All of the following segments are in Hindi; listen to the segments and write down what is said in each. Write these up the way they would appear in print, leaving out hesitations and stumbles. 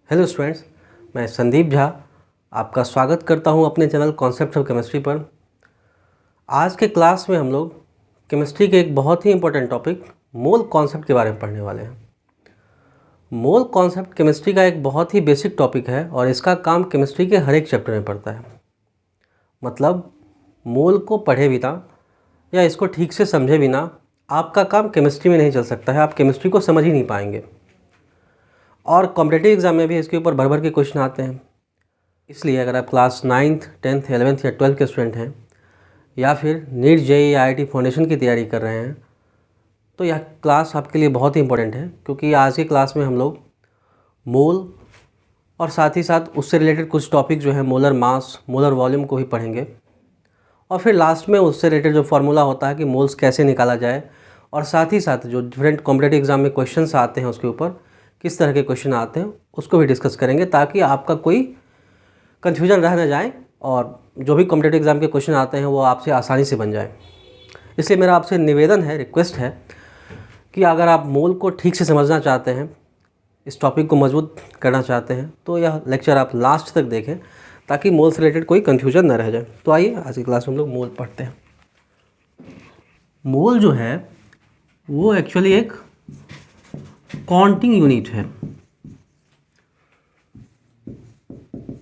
हेलो स्टूडेंट्स, मैं संदीप झा आपका स्वागत करता हूं अपने चैनल कॉन्सेप्ट ऑफ केमिस्ट्री पर। आज के क्लास में हम लोग केमिस्ट्री के एक बहुत ही इंपॉर्टेंट टॉपिक मोल कॉन्सेप्ट के बारे में पढ़ने वाले हैं। मोल कॉन्सेप्ट केमिस्ट्री का एक बहुत ही बेसिक टॉपिक है और इसका काम केमिस्ट्री के हर एक चैप्टर में पड़ता है। मतलब मोल को पढ़े बिना या इसको ठीक से समझे बिना आपका काम केमिस्ट्री में नहीं चल सकता है, आप केमिस्ट्री को समझ ही नहीं पाएंगे। और कॉम्पिटिटिव एग्ज़ाम में भी इसके ऊपर भर भर के क्वेश्चन आते हैं। इसलिए अगर आप क्लास 9th, 10th, 11th या 12th के स्टूडेंट हैं या फिर नीट जेईई आईआईटी फाउंडेशन की तैयारी कर रहे हैं तो यह क्लास आपके लिए बहुत ही इंपॉर्टेंट है, क्योंकि आज की क्लास में हम लोग मोल और साथ ही साथ उससे रिलेटेड कुछ टॉपिक जो है मोलर मास, मोलर वॉल्यूम को भी पढ़ेंगे। और फिर लास्ट में उससे रिलेटेड जो फार्मूला होता है कि मोल्स कैसे निकाला जाए, और साथ ही साथ जो डिफरेंट कॉम्पिटिटिव एग्ज़ाम में क्वेश्चंस आते हैं उसके ऊपर किस तरह के क्वेश्चन आते हैं उसको भी डिस्कस करेंगे, ताकि आपका कोई कन्फ्यूजन रह ना जाए और जो भी कॉम्पिटिटिव एग्ज़ाम के क्वेश्चन आते हैं वो आपसे आसानी से बन जाए। इसलिए मेरा आपसे निवेदन है, रिक्वेस्ट है कि अगर आप मोल को ठीक से समझना चाहते हैं, इस टॉपिक को मजबूत करना चाहते हैं, तो यह लेक्चर आप लास्ट तक देखें ताकि मोल से रिलेटेड कोई कन्फ्यूजन ना रह जाए। तो आइए आज की क्लास में हम लोग मोल पढ़ते हैं। मोल जो है वो एक्चुअली एक काउंटिंग यूनिट है।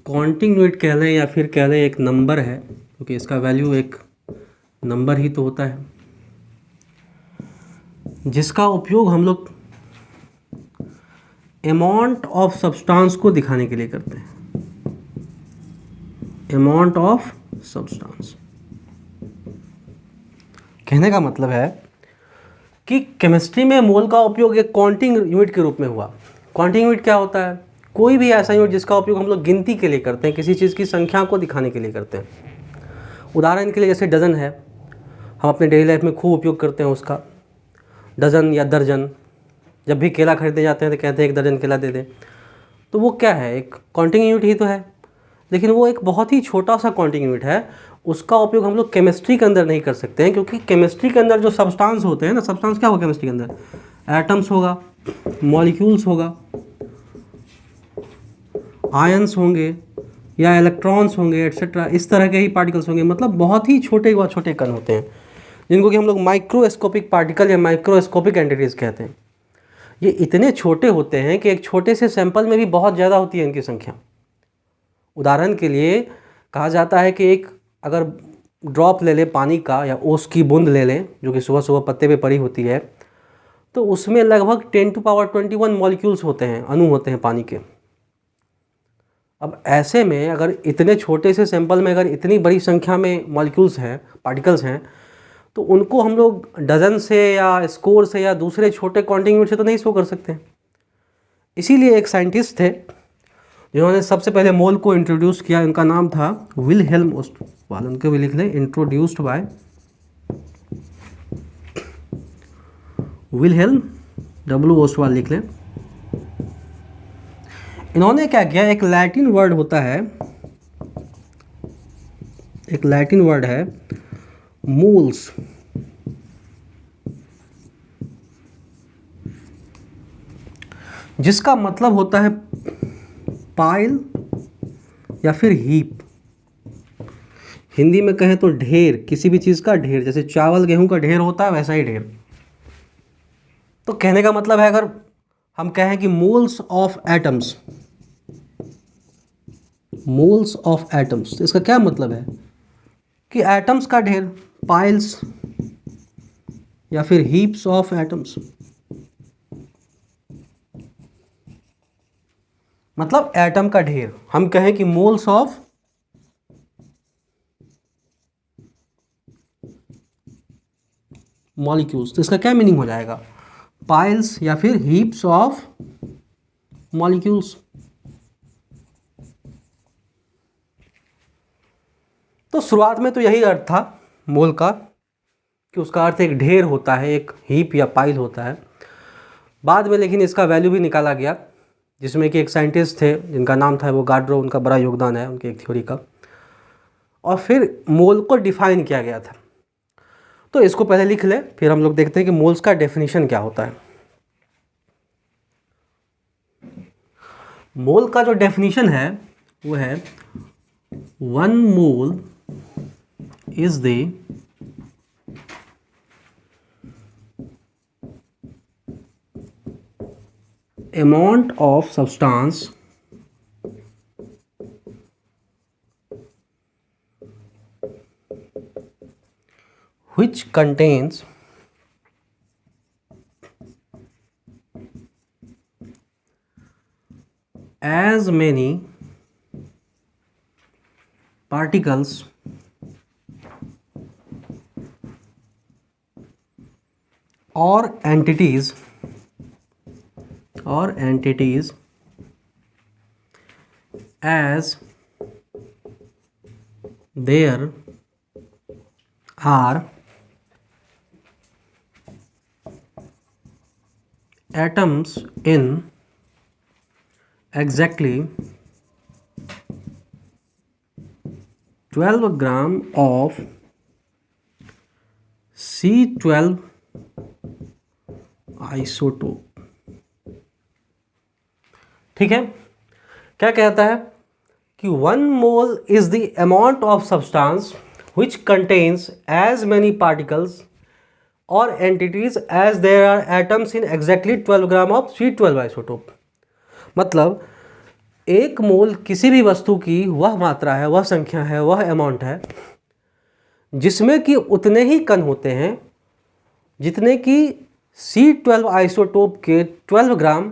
काउंटिंग यूनिट कह लें या फिर कह लें एक नंबर है, क्योंकि इसका वैल्यू एक नंबर ही तो होता है, जिसका उपयोग हम लोग अमाउंट ऑफ सब्सटेंस को दिखाने के लिए करते हैं। अमाउंट ऑफ सब्सटेंस कहने का मतलब है कि केमिस्ट्री में मोल का उपयोग एक काउंटिंग यूनिट के रूप में हुआ। काउंटिंग यूनिट क्या होता है? कोई भी ऐसा यूनिट जिसका उपयोग हम लोग गिनती के लिए करते हैं, किसी चीज़ की संख्या को दिखाने के लिए करते हैं। उदाहरण के लिए जैसे डजन है, हम अपने डेली लाइफ में खूब उपयोग करते हैं उसका। डजन या दर्जन, जब भी केला खरीदे जाते हैं तो कहते हैं 1 दर्जन केला दे दें। तो वो क्या है? एक काउंटिंग यूनिट ही तो है, लेकिन वो एक बहुत ही छोटा सा काउंटिंग यूनिट है। उसका उपयोग हम लोग केमिस्ट्री के अंदर नहीं कर सकते हैं, क्योंकि केमिस्ट्री के अंदर जो सब्सटेंस होते हैं ना, सब्सटेंस क्या होगा केमिस्ट्री के अंदर? एटम्स होगा, मॉलिक्यूल्स होगा, आयंस होंगे या इलेक्ट्रॉन्स होंगे, एट्सेट्रा, इस तरह के ही पार्टिकल्स होंगे। मतलब बहुत ही छोटे व छोटे कण होते हैं, जिनको कि हम लोग माइक्रोस्कोपिक पार्टिकल या माइक्रोस्कोपिक एंटिटीज़ कहते हैं। ये इतने छोटे होते हैं कि एक छोटे से सैंपल में भी बहुत ज़्यादा होती है इनकी संख्या। उदाहरण के लिए कहा जाता है कि एक अगर ड्रॉप ले लें पानी का या ओस की बूंद ले लें, जो कि सुबह सुबह पत्ते पे पड़ी होती है, तो उसमें लगभग 10⁻21 मॉलिक्यूल्स होते हैं, अणु होते हैं पानी के। अब ऐसे में अगर इतने छोटे से सैंपल में अगर इतनी बड़ी संख्या में मॉलिक्यूल्स हैं, पार्टिकल्स हैं, तो उनको हम लोग डजन से या स्कोर से या दूसरे छोटे काउंटिंग यूनिट से तो नहीं शो कर सकते। इसीलिए एक साइंटिस्ट थे जिन्होंने सबसे पहले मोल को इंट्रोड्यूस किया। उनका नाम था विलहेल्म ओस्टवाल। उनके भी लिख लें, introduced by Wilhelm W Ostwald लिख लें। इन्होंने क्या किया, एक लैटिन वर्ड होता है, एक लैटिन वर्ड है मोल्स, जिसका मतलब होता है पाइल या फिर हीप। हिंदी में कहें तो ढेर, किसी भी चीज़ का ढेर, जैसे चावल गेहूं का ढेर होता है वैसा ही ढेर। तो कहने का मतलब है, अगर हम कहें कि moles of atoms, moles of atoms, तो इसका क्या मतलब है कि एटम्स का ढेर, पाइल्स या फिर हीप्स ऑफ एटम्स। मतलब एटम का ढेर। हम कहें कि मोल्स ऑफ मॉलिक्यूल्स, तो इसका क्या मीनिंग हो जाएगा? पाइल्स या फिर हीप्स ऑफ मॉलिक्यूल्स। तो शुरुआत में तो यही अर्थ था मोल का, कि उसका अर्थ एक ढेर होता है, एक हीप या पाइल होता है। बाद में लेकिन इसका वैल्यू भी निकाला गया, जिसमें कि एक साइंटिस्ट थे जिनका नाम था वो गाड्रो, उनका बड़ा योगदान है उनकी एक थ्योरी का, और फिर मोल को डिफाइन किया गया था। तो इसको पहले लिख ले, फिर हम लोग देखते हैं कि मोल्स का डेफिनेशन क्या होता है। मोल का जो डेफिनेशन है वो है 1 mole is the amount of substance which contains as many particles or entities as there are atoms in exactly 12 gram of C12 isotope. ठीक है, क्या कहता है कि 1 mole is the amount of substance which contains as many particles or entities as there are atoms in exactly 12 gram of C12 isotope. मतलब एक मोल किसी भी वस्तु की वह मात्रा है, वह संख्या है, वह अमाउंट है जिसमें कि उतने ही कण होते हैं जितने कि C12 आइसोटोप के 12 ग्राम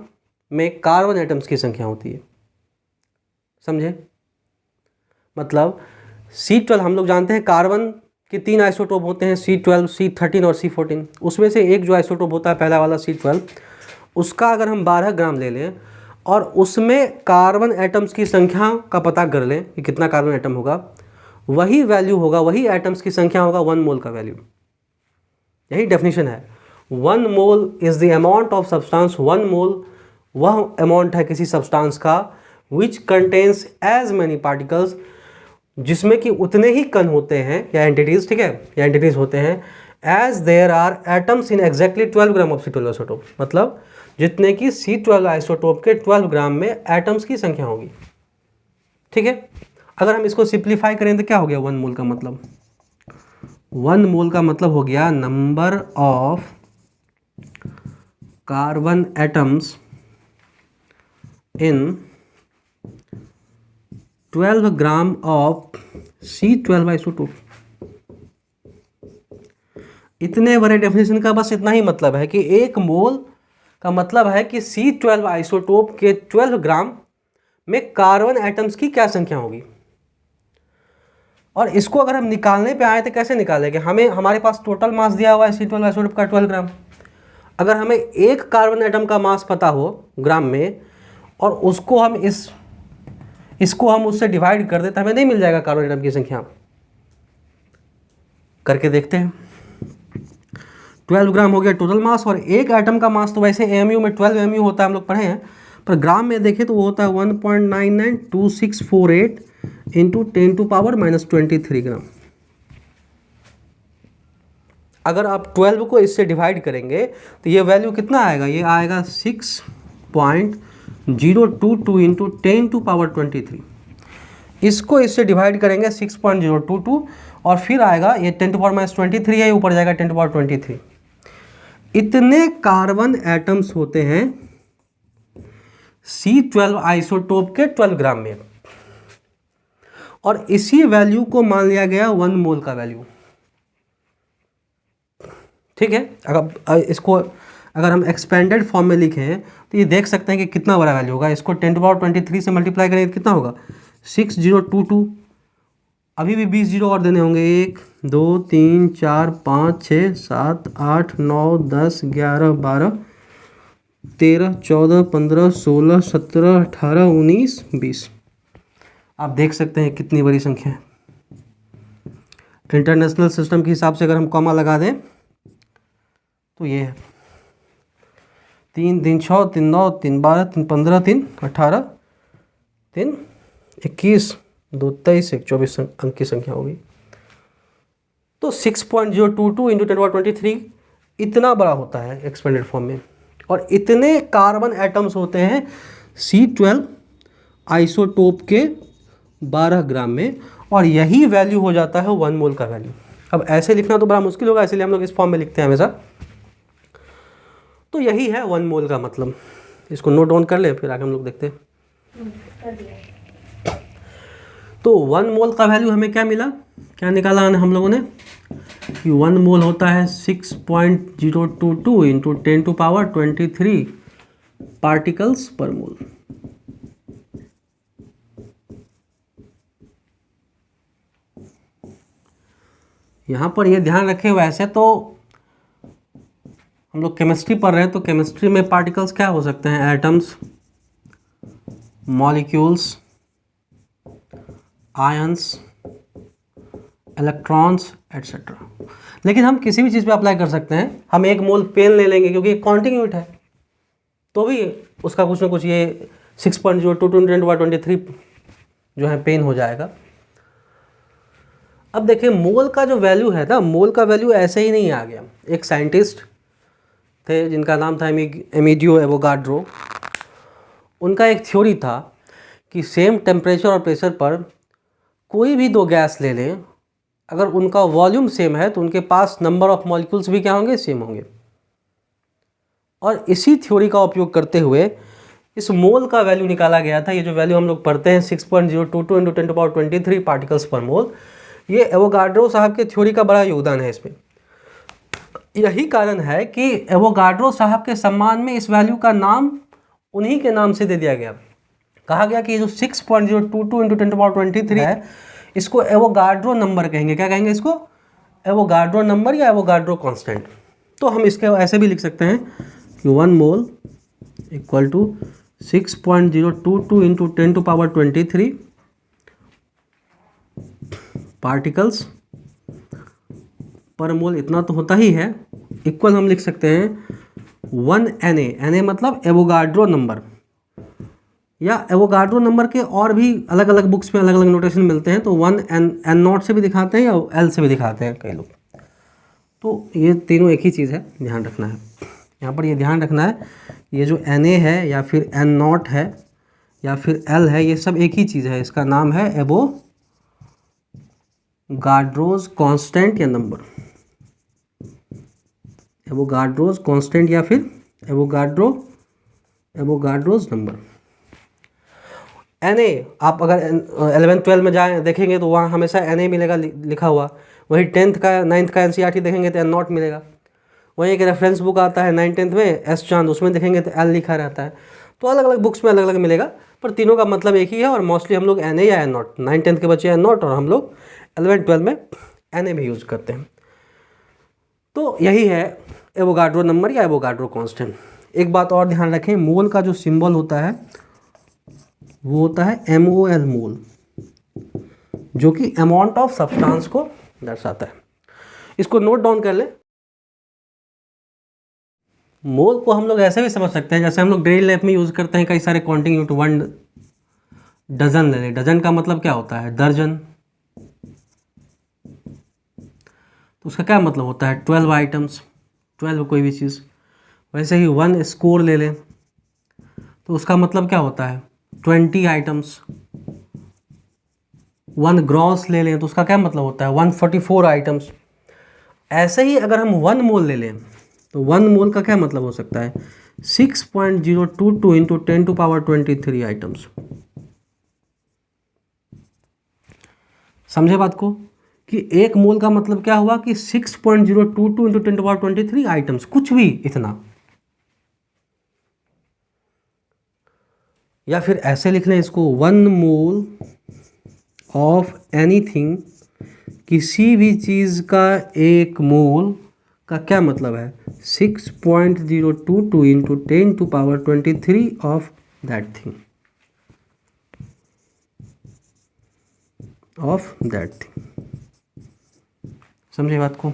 में कार्बन एटम्स की संख्या होती है। समझे? मतलब C12 हम लोग जानते हैं कार्बन के 3 आइसोटोप होते हैं, C12, C13 और C14। उसमें से एक जो आइसोटोप होता है पहला वाला C12, उसका अगर हम 12 ग्राम ले लें और उसमें कार्बन एटम्स की संख्या का पता कर लें कि कितना कार्बन एटम होगा, वही वैल्यू होगा, वही एटम्स की संख्या होगा 1 मोल का वैल्यू। यही डेफिनेशन है। 1 mole is the amount of substance, 1 mole वह अमाउंट है किसी सब्सटेंस का which contains as many particles, जिसमें कि उतने ही कण होते हैं या एंटिटीज, ठीक है, या एंटिटीज होते हैं as there are atoms in exactly 12 gram of C12 isotope. मतलब जितने कि C12 आइसोटोप के 12 ग्राम में एटम्स की संख्या होगी। ठीक है, अगर हम इसको सिंप्लीफाई करें तो क्या हो गया 1 मोल का मतलब? 1 मोल का मतलब हो गया number of carbon atoms in 12 gram of C12 isotope. इतने बड़े डेफिनेशन का बस इतना ही मतलब है कि एक मोल का मतलब है कि C12 आइसोटोप के 12 ग्राम में कार्बन एटम्स की क्या संख्या होगी। और इसको अगर हम निकालने पे आए तो कैसे निकालेंगे? हमारे पास टोटल मास दिया हुआ है C12 आइसोटोप का 12 ग्राम। अगर हमें एक कार्बन एटम का मास पता हो ग्राम में और उसको हम इसको हम उससे डिवाइड कर दें तो हमें नहीं मिल जाएगा कार्बन एटम की संख्या। करके देखते हैं। 12 ग्राम हो गया टोटल मास, और एक एटम का मास तो वैसे एमयू में 12 एमयू होता है, हम लोग पढ़े हैं, पर ग्राम में देखें तो वो होता है 1.992648 इंटू 10 टू पावर -23 ग्राम। अगर आप 12 को इससे डिवाइड करेंगे तो ये वैल्यू कितना आएगा? ये आएगा 6.022 इंटू 10 टू पावर 23। इसको इससे डिवाइड करेंगे 6.022 और फिर आएगा ये 10 टू पावर -23 है, ऊपर जाएगा 10 टू पावर 23। इतने कार्बन एटम्स होते हैं C12 आइसोटोप के 12 ग्राम में, और इसी वैल्यू को मान लिया गया 1 मोल का वैल्यू। ठीक है, अगर इसको अगर हम एक्सपेंडेड फॉर्म में लिखें तो ये देख सकते हैं कि कितना बड़ा वैल्यू होगा। इसको 10 टू पावर 23 से मल्टीप्लाई करेंगे तो कितना होगा? 6022। अभी भी 20 जीरो और देने होंगे। 1 2 3 4 5 6 7 8 9 10 11 12 13 14 15 16 17 18 19 20। आप देख सकते हैं कितनी बड़ी संख्या है। इंटरनेशनल सिस्टम के हिसाब से अगर हम कॉमा लगा दें तो ये है 3 3 6 3 9 3 12 3 15 3 18 3 21 2 23 1 24 अंक की संख्या होगी। तो 6.022 इंटू 10⁻23 इतना बड़ा होता है एक्सपेंडेड फॉर्म में, और इतने कार्बन एटम्स होते हैं C12 आइसोटोप के 12 ग्राम में, और यही वैल्यू हो जाता है 1 मोल का वैल्यू। अब ऐसे लिखना तो बड़ा मुश्किल होगा, इसलिए हम लोग इस फॉर्म में लिखते हैं हमेशा। तो यही है 1 मोल का मतलब। इसको नोट डाउन कर ले, फिर आगे हम लोग देखते हैं। तो 1 मोल का वैल्यू हमें क्या मिला, क्या निकाला हम लोगों ने कि 1 मोल होता है 6.022 इंटू 10⁻23 पार्टिकल्स पर मोल। यहाँ पर ये ध्यान रखें, वैसे तो हम लोग केमिस्ट्री पढ़ रहे हैं, तो केमिस्ट्री में पार्टिकल्स क्या हो सकते हैं, atoms, molecules, ions, electrons etcetera. लेकिन हम किसी भी चीज़ पे अप्लाई कर सकते हैं। हम 1 मोल पेन ले लेंगे क्योंकि एक काउंटिंग यूनिट है, तो भी उसका कुछ ना कुछ ये 6.022 जो है पेन हो जाएगा। अब देखिए मोल का जो वैल्यू है ना, मोल का वैल्यू ऐसे ही नहीं आ गया। एक साइंटिस्ट थे जिनका नाम था एमिडियो एवोगाड्रो। उनका एक थ्योरी था कि सेम टेम्परेचर और प्रेशर पर कोई भी 2 गैस ले लें, अगर उनका वॉल्यूम सेम है तो उनके पास नंबर ऑफ मॉलिक्यूल्स भी क्या होंगे, सेम होंगे। और इसी थ्योरी का उपयोग करते हुए इस मोल का वैल्यू निकाला गया था। ये जो वैल्यू हम लोग पढ़ते हैं 6.022 इंटू 10⁻23 पार्टिकल्स पर मोल, ये एवोगाड्रो साहब के थ्योरी का बड़ा योगदान है इसमें। यही कारण है कि एवोगाड्रो साहब के सम्मान में इस वैल्यू का नाम उन्हीं के नाम से दे दिया गया। कहा गया कि जो 6.022 इंटू 10⁻23 है, इसको एवोगाड्रो नंबर कहेंगे। क्या कहेंगे इसको, एवोगाड्रो नंबर या एवोगाड्रो कांस्टेंट। तो हम इसके ऐसे भी लिख सकते हैं कि 1 mole equal to 6.022 into 10⁻23 particles per mole. इतना तो होता ही है। इक्वल हम लिख सकते हैं 1 Na मतलब एवोगाड्रो नंबर, या एवोगाड्रो नंबर के और भी अलग अलग बुक्स में अलग अलग नोटेशन मिलते हैं। तो 1 N0 से भी दिखाते हैं या L से भी दिखाते हैं कई लोग। तो ये तीनों एक ही चीज़ है, ध्यान रखना है। यहाँ पर ये ध्यान रखना है, ये जो Na है या फिर N0 है या फिर L है, ये सब एक ही चीज़ है। इसका नाम है एवोगाड्रोज कांस्टेंट या नंबर, एवोगाड्रोज कांस्टेंट या फिर एवोगाड्रोज नंबर। Na आप अगर 11th-12 में जाएँ देखेंगे तो वहाँ हमेशा Na मिलेगा लिखा हुआ। वहीं 10th का 9th का NCERT देखेंगे तो N0 मिलेगा। वहीं एक रेफरेंस बुक आता है 9th-10th में, एस चांद, उसमें देखेंगे तो L लिखा रहता है। तो अलग अलग बुक्स में अलग अलग मिलेगा, पर तीनों का मतलब एक ही है। और मोस्टली हम लोग Na या N0, 9th-10th के बच्चे N0, और हम लोग 11th-12 में Na भी यूज़ करते हैं। तो यही है एवोगाड्रो नंबर या एवोगाड्रो कांस्टेंट। एक बात और ध्यान रखें, मोल का जो सिंबल होता है वो होता है MOL मोल, जो कि अमाउंट ऑफ सब्सटेंस को दर्शाता है। इसको नोट डाउन कर ले। मोल को हम लोग ऐसे भी समझ सकते हैं, जैसे हम लोग डेली लाइफ में यूज़ करते हैं कई सारे काउंटिंग यूनिट। 1 डजन ले लें, डजन का मतलब क्या होता है, दर्जन। तो उसका क्या मतलब होता है, 12 आइटम्स, 12 कोई भी चीज़। वैसे ही 1 स्कोर ले लें तो उसका मतलब क्या होता है, 20 आइटम्स। 1 ग्रॉस ले लें तो उसका क्या मतलब होता है, 144 आइटम्स। ऐसे ही अगर हम 1 मोल ले लें तो 1 मोल का क्या मतलब हो सकता है, 6.022 इंटू 10⁻23 आइटम्स। समझे बात को, कि 1 मोल का मतलब क्या हुआ कि 6.022 इंटू 10⁻23 आइटम्स, कुछ भी इतना। या फिर ऐसे लिख लें इसको, 1 मोल ऑफ एनीथिंग, किसी भी चीज़ का 1 मोल का क्या मतलब है, 6.022 इंटू 10⁻23 ऑफ दैट थिंग, समझे बात को।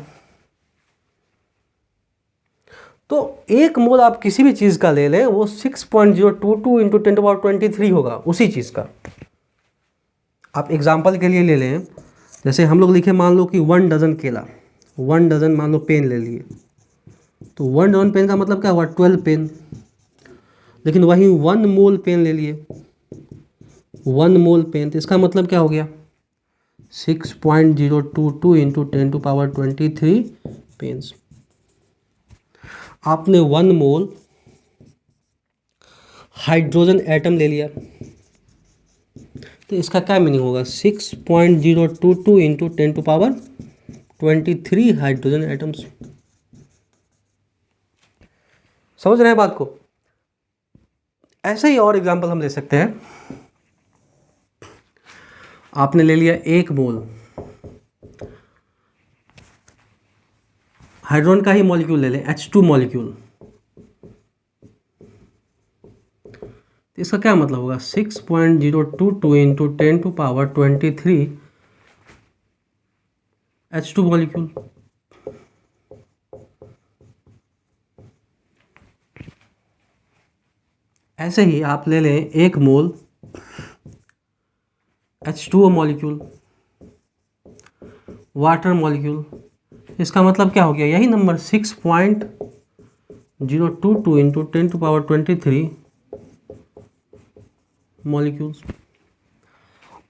तो 1 मोल आप किसी भी चीज़ का ले लें, वो 6.022 इंटू 10⁻23 होगा उसी चीज़ का। आप एग्जाम्पल के लिए ले लें, जैसे हम लोग लिखे, मान लो कि 1 डजन केला, 1 डजन मान लो पेन ले लिए, तो 1 डजन पेन का मतलब क्या हुआ, 12 पेन। लेकिन वहीं 1 मोल पेन ले लिए 1 मोल पेन, तो इसका मतलब क्या हो गया 6.022 इंटू 10⁻23 पेन्स। आपने 1 मोल हाइड्रोजन एटम ले लिया, तो इसका क्या मीनिंग होगा 6.022 इंटू 10⁻23 हाइड्रोजन एटम्स। समझ रहे हैं बात को? ऐसे ही और एग्जांपल हम ले सकते हैं। आपने ले लिया 1 मोल हाइड्रोजन का ही मॉलिक्यूल ले लें, H2 मॉलिक्यूल, तो इसका क्या मतलब होगा 6.022 इंटू 10⁻23 H2 मॉलिक्यूल। ऐसे ही आप ले लें 1 मोल H2O मॉलिक्यूल, वाटर मॉलिक्यूल, इसका मतलब क्या हो गया यही नंबर 6.022 इंटू 10⁻23 मॉलिक्यूल्स।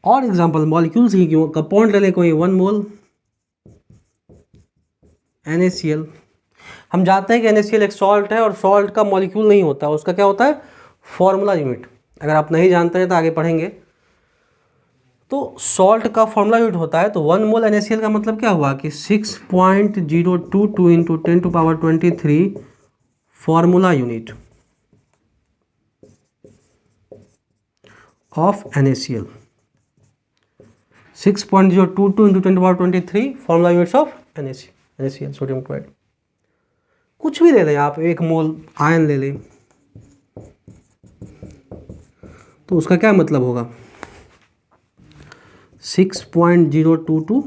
और एग्जांपल मॉलिक्यूल्स ही क्यों, कंपाउंड ले लें कोई 1 मोल NaCl। हम जानते हैं कि NaCl एक सॉल्ट है और सॉल्ट का मॉलिक्यूल नहीं होता, उसका क्या होता है फॉर्मूला यूनिट। अगर आप नहीं जानते हैं तो आगे पढ़ेंगे। तो सॉल्ट का फॉर्मूला यूनिट होता है, तो 1 मोल NaCl का मतलब क्या हुआ कि 6.022 into 10⁻23 formula unit of NaCl। 6.022 into 10⁻23 formula units of NaCl sodium chloride. कुछ भी ले लें आप, 1 मोल आयन ले लें, तो उसका क्या मतलब होगा 6.022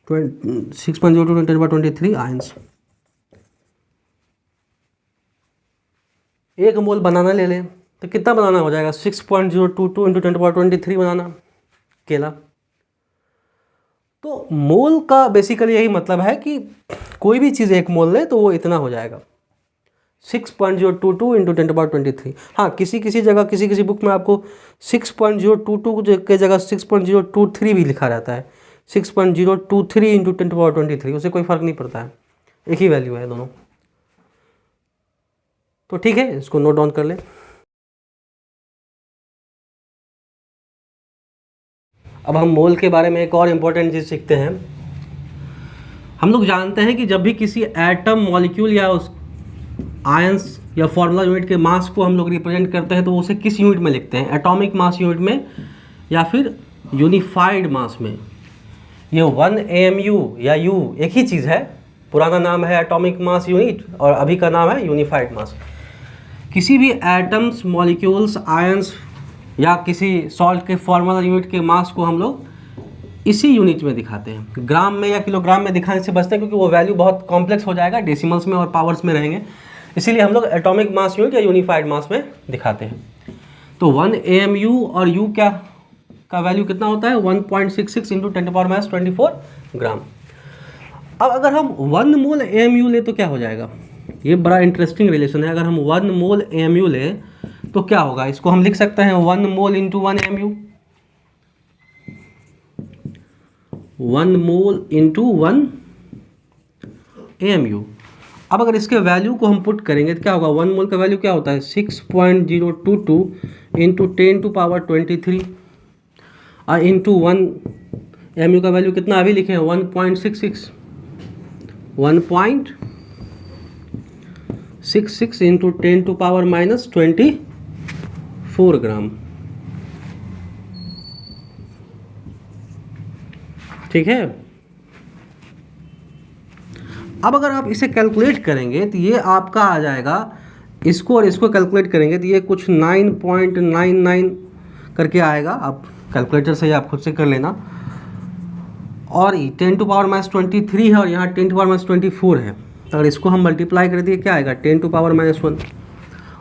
10⁻23 आयंस। 1 मोल बनाना ले लें तो कितना बनाना हो जाएगा 6.022 इंटू 10⁻23 बनाना केला। तो मोल का बेसिकली यही मतलब है कि कोई भी चीज़ 1 मोल ले तो वो इतना हो जाएगा 6.022 इंटू 10⁻23। हाँ, किसी जगह किसी बुक में आपको 6.022 के जगह 6.023 भी लिखा रहता है, 6.023 इंटू 10⁻23, उससे कोई फ़र्क नहीं पड़ता है, एक ही वैल्यू है दोनों। तो ठीक है, इसको नोट डाउन कर लें। अब हम मोल के बारे में एक और इम्पोर्टेंट चीज़ सीखते हैं। हम लोग जानते हैं कि जब भी किसी एटम मॉलिक्यूल या उस आयंस या फॉर्मूला यूनिट के मास को हम लोग रिप्रेजेंट करते हैं तो उसे किस यूनिट में लिखते हैं, एटॉमिक मास यूनिट में या फिर यूनिफाइड मास में। ये 1 AMU या U एक ही चीज़ है, पुराना नाम है एटॉमिक मास यूनिट और अभी का नाम है यूनिफाइड मास। किसी भी एटम्स मॉलिक्यूल्स आयंस या किसी सॉल्ट के फॉर्मूला यूनिट के मास को हम लोग इसी यूनिट में दिखाते हैं। ग्राम में या किलोग्राम में दिखाने से बचते हैं क्योंकि वो वैल्यू बहुत कॉम्प्लेक्स हो जाएगा, डेसिमल्स में और पावर्स में रहेंगे, इसीलिए हम लोग एटॉमिक मास यूनिट या यूनिफाइड मास में दिखाते हैं। तो 1 AMU और U क्या का वैल्यू कितना होता है 1.66 इंटू 10⁻24 ग्राम। अब अगर हम 1 मोल AMU ले तो क्या हो जाएगा, ये बड़ा इंटरेस्टिंग रिलेशन है। अगर हम 1 मोल AMU ले तो क्या होगा, इसको हम लिख सकते हैं 1 mole into 1 AMU, 1 mole into 1 AMU। अब अगर इसके वैल्यू को हम पुट करेंगे तो क्या होगा, 1 मोल का वैल्यू क्या होता है 6.022 इंटू 10⁻23 और इंटू 1 AMU का वैल्यू कितना अभी लिखे हैं 1.66 इंटू 10⁻24 ग्राम। ठीक है। अब अगर आप इसे कैलकुलेट करेंगे तो ये आपका आ जाएगा, इसको और इसको कैलकुलेट करेंगे तो ये कुछ 9.99 करके आएगा। आप कैलकुलेटर से आप खुद से कर लेना। और 10⁻23 है और यहाँ 10⁻24 है, अगर इसको हम मल्टीप्लाई कर दिए क्या आएगा 10⁻1।